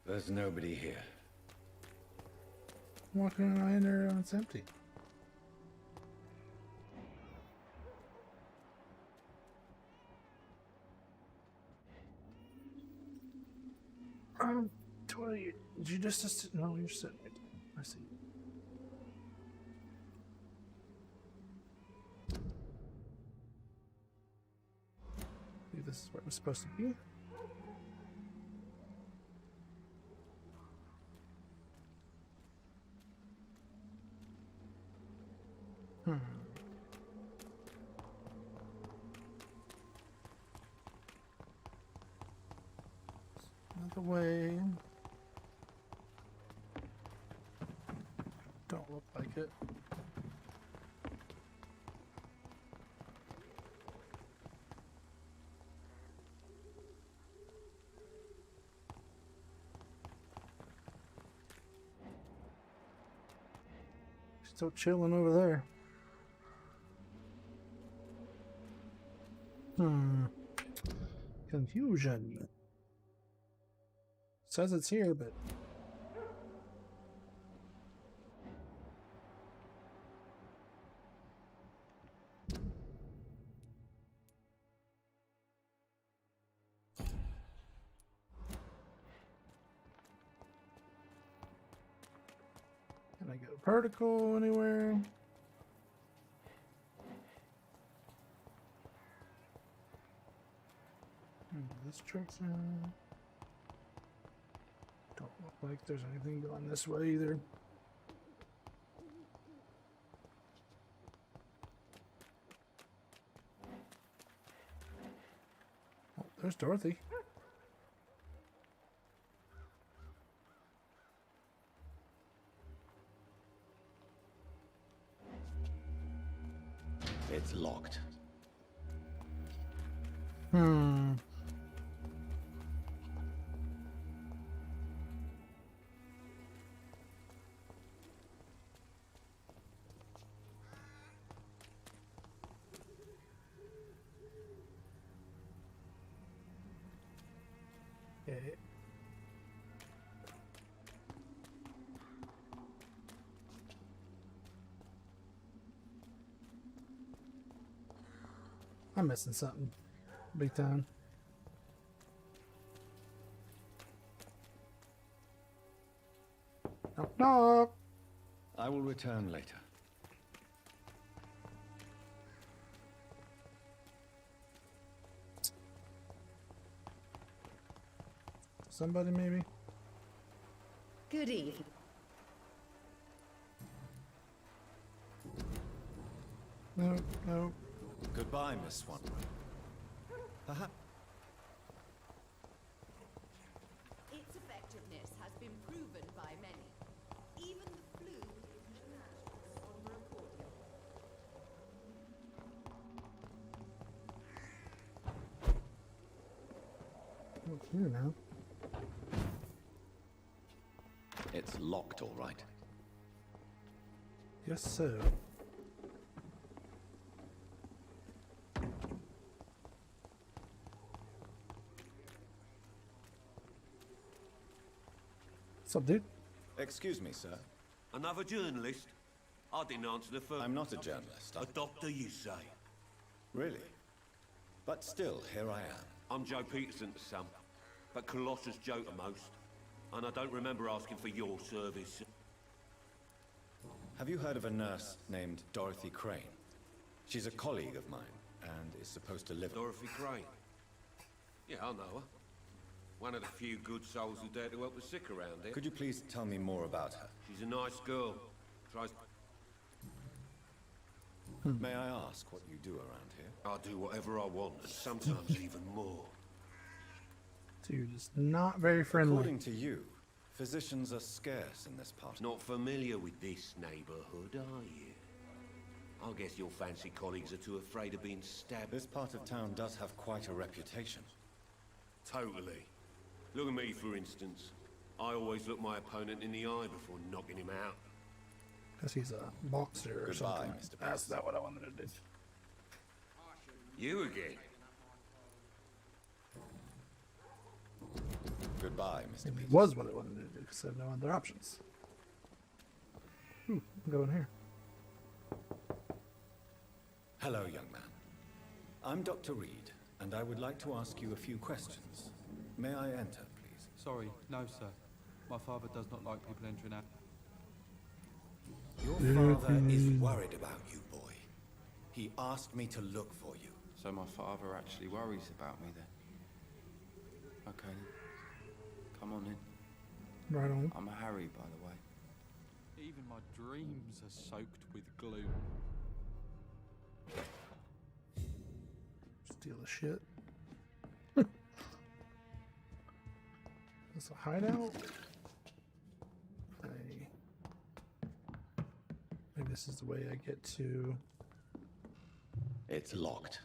There's nobody here. Walking around there, it's empty. Did you just no, you're sitting right there. I see. Maybe this is where we're supposed to be. Another way. Don't look like it. Still chilling over there. Confusion. Says it's here, but can I go vertical anywhere? This truck's in. Don't look Like there's anything going this way either. Oh, there's Dorothy. It's locked. Okay. I'm missing something. Big time. Knock knock. I will return later. Somebody maybe? Good evening. No, no. Goodbye, Miss Swanson. Perhaps. Its effectiveness has been proven by many. Even the flu is matched on reporting. What's here now? It's locked, all right. Yes, so. What's up, dude? Excuse me, sir. Another journalist? I didn't answer the phone. I'm not a journalist. A doctor, you say? Really? But still, here I am. I'm Joe Peterson to some, but Colossus Joe to most. And I don't remember asking for your service. Have you heard of a nurse named Dorothy Crane? She's a colleague of mine, and is supposed to live... Dorothy Crane? Yeah, I know her. One of the few good souls who dare to help the sick around here. Could you please tell me more about her? She's a nice girl. Tries... May I ask what you do around here? I do whatever I want, and sometimes even more. Dude, it's not very friendly. According to you, physicians are scarce in this part. Not familiar with this neighborhood, are you? I guess your fancy colleagues are too afraid of being stabbed. This part of town does have quite a reputation. Totally. Look at me, for instance. I always look my opponent in the eye before knocking him out. Because he's a boxer or Goodbye, something. Mr. That's not what I wanted to do. You again? Goodbye, Mr. It was what I wanted to do because I have no other options. Go in here. Hello, young man. I'm Dr. Reed, and I would like to ask you a few questions. May I enter, please? Sorry, no, sir. My father does not like people entering out. Your father is worried about you, boy. He asked me to look for you. So my father actually worries about me then? Okay. Come on in. Right on. I'm a Harry, by the way. Even my dreams are soaked with glue. Steal the shit. Is a hideout? Maybe this is the way I get to... It's locked.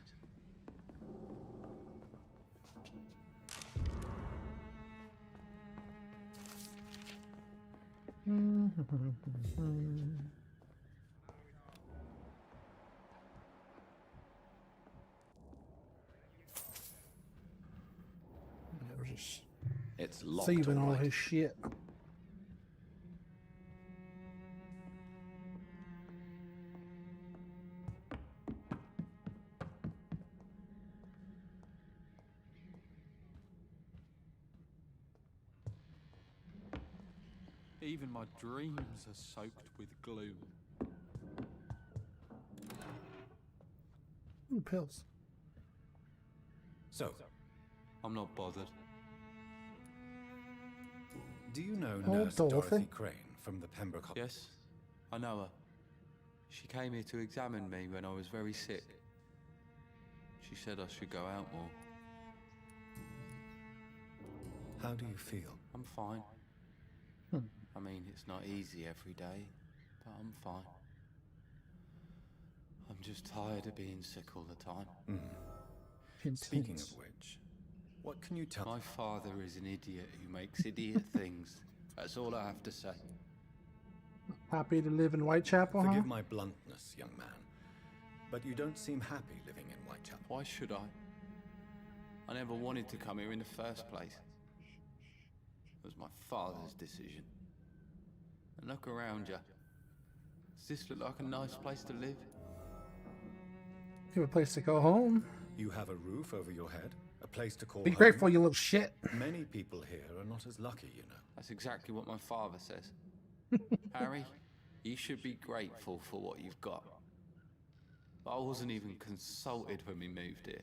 It's locked. Saving all his shit. Even my dreams are soaked with glue. Ooh, pills. So, I'm not bothered. Do you know Oh, Nurse Dorothy. Dorothy Crane from the Pembroke? Yes, I know her. She came here to examine me when I was very sick. She said I should go out more. How do you feel? I'm fine. I mean, it's not easy every day, but I'm fine. I'm just tired of being sick all the time. Speaking of which, what can you tell? My father is an idiot who makes idiot things. That's all I have to say. Happy to live in Whitechapel, huh? Forgive my bluntness, young man, but you don't seem happy living in Whitechapel. Why should I? I never wanted to come here in the first place. It was my father's decision. And look around you. Does this look like a nice place to live? You have a place to go home. You have a roof over your head, a place to call Be home. grateful, you little shit. Many people here are not as lucky, you know. That's exactly what my father says. Harry, you should be grateful for what you've got. But I wasn't even consulted when we moved here.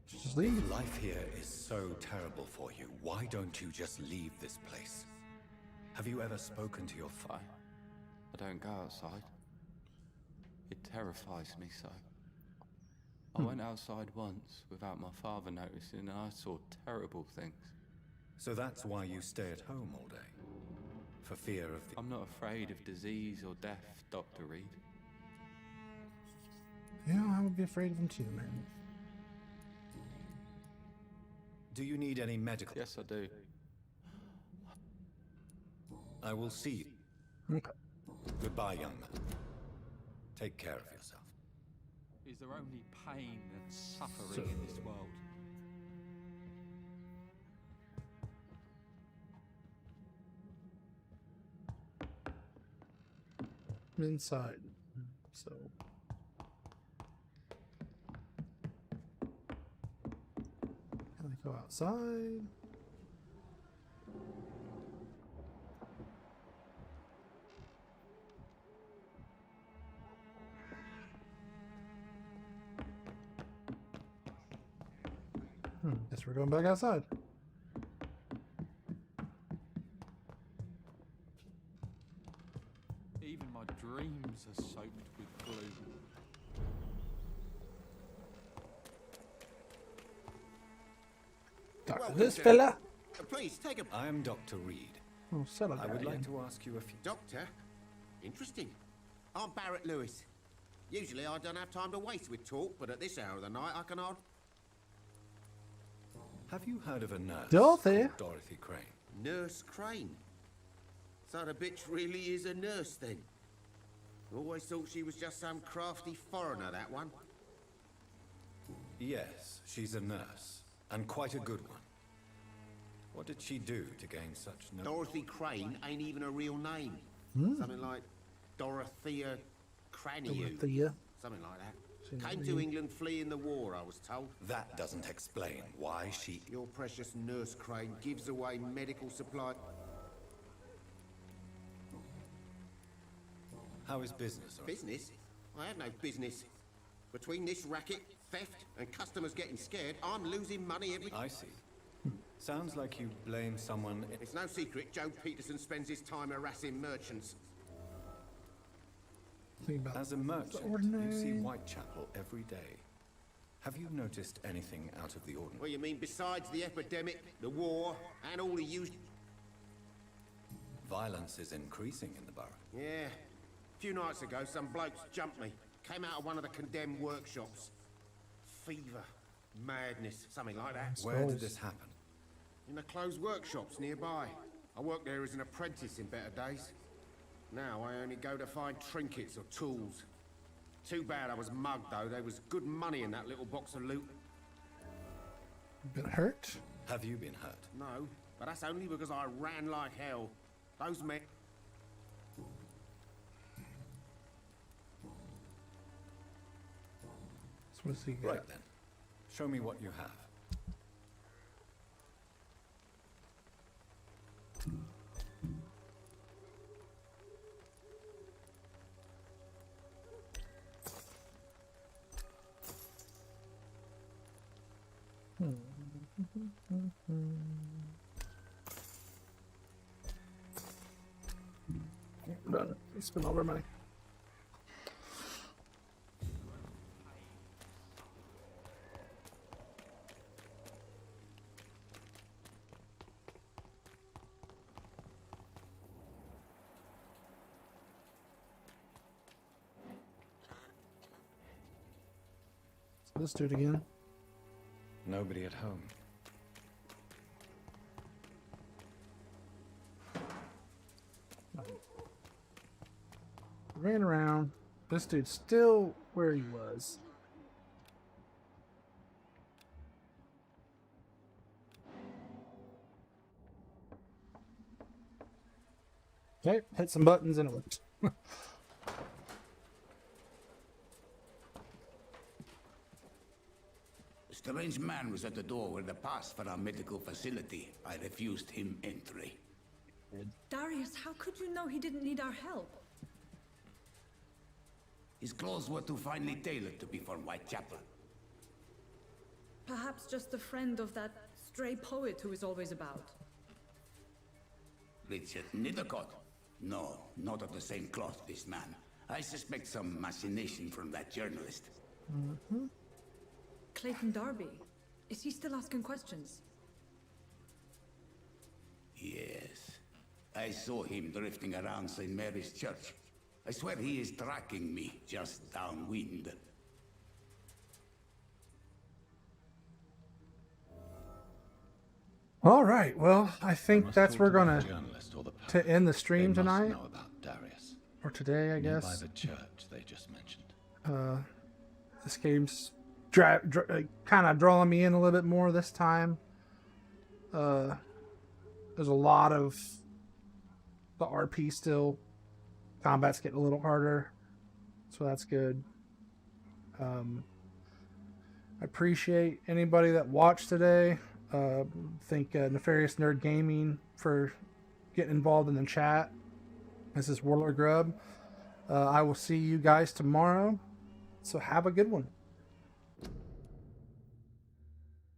Just leave. Life here is so terrible for you. Why don't you just leave this place? Have you ever spoken to your father? I don't go outside. It terrifies me so. I went outside once without my father noticing and I saw terrible things. So that's why you stay at home all day? For fear of the... I'm not afraid of disease or death, Dr. Reed. Yeah, I would be afraid of him too, man. Do you need any medical... Yes, I do. I will see you. Okay. Goodbye, young man. Take care of yourself. Is there only pain and suffering in this world? Inside. So. Can I go outside? Guess we're going back outside. Even my dreams are soaked with gloom. This fella? Please, take a... I am Dr. Reed. Oh, I would like to ask you a few... Doctor? Interesting. I'm Barrett Lewis. Usually I don't have time to waste with talk, but at this hour of the night I can hard... Have you heard of a nurse Dorothy? called Dorothy Crane? Nurse Crane? So the bitch really is a nurse then? Always thought she was just some crafty foreigner, that one. Yes, she's a nurse, and quite a good one. What did she do to gain such Dorothy Crane ain't even a real name. Something like Dorothea Craniu. Dorothea. Something like that. Came to England fleeing the war, I was told. That doesn't explain why she... Your precious Nurse Crane gives away medical supply... How is business? Business? I have no business. Between this racket, theft, and customers getting scared, I'm losing money every... I see. Sounds like you blame someone... It's no secret Joe Peterson spends his time harassing merchants. As a merchant, you see Whitechapel every day. Have you noticed anything out of the ordinary? What you mean besides the epidemic, the war, and all the usual... Violence is increasing in the borough. Yeah. A few nights ago, some blokes jumped me. Came out of one of the condemned workshops. Fever, madness, something like that. Where did this happen? In the closed workshops nearby. I worked there as an apprentice in better days. Now I only go to find trinkets or tools. Too bad I was mugged, though. There was good money in that little box of loot. Been hurt? Have you been hurt? No, but that's only because I ran like hell. Those men... So what's he got? Right then. Show me what you have. I'm done. I spent all their money. Let's do it again. Nobody at home. Ran around. This dude's still where he was. Okay, hit some buttons and it worked. A strange man was at the door with a pass for our medical facility. I refused him entry. Darius, how could you know he didn't need our help? His clothes were too finely tailored to be for Whitechapel. Perhaps just a friend of that stray poet who is always about. Richard Nethercott? No, not of the same cloth, this man. I suspect some machination from that journalist. Mm-hmm. Clayton Darby. Is he still asking questions? Yes. I saw him drifting around St. Mary's Church. I swear he is tracking me, just downwind. All right. Well, I think that's where we're gonna to end the stream tonight, Know about Darius. or today, I Nearby guess. the church they just mentioned. This game's kind of drawing me in a little bit more this time. There's a lot of the RP still. Combat's getting a little harder, so that's good. I appreciate anybody that watched today. Thank Nefarious Nerd Gaming for getting involved in the chat. This is walordgrub. I will see you guys tomorrow, so have a good one.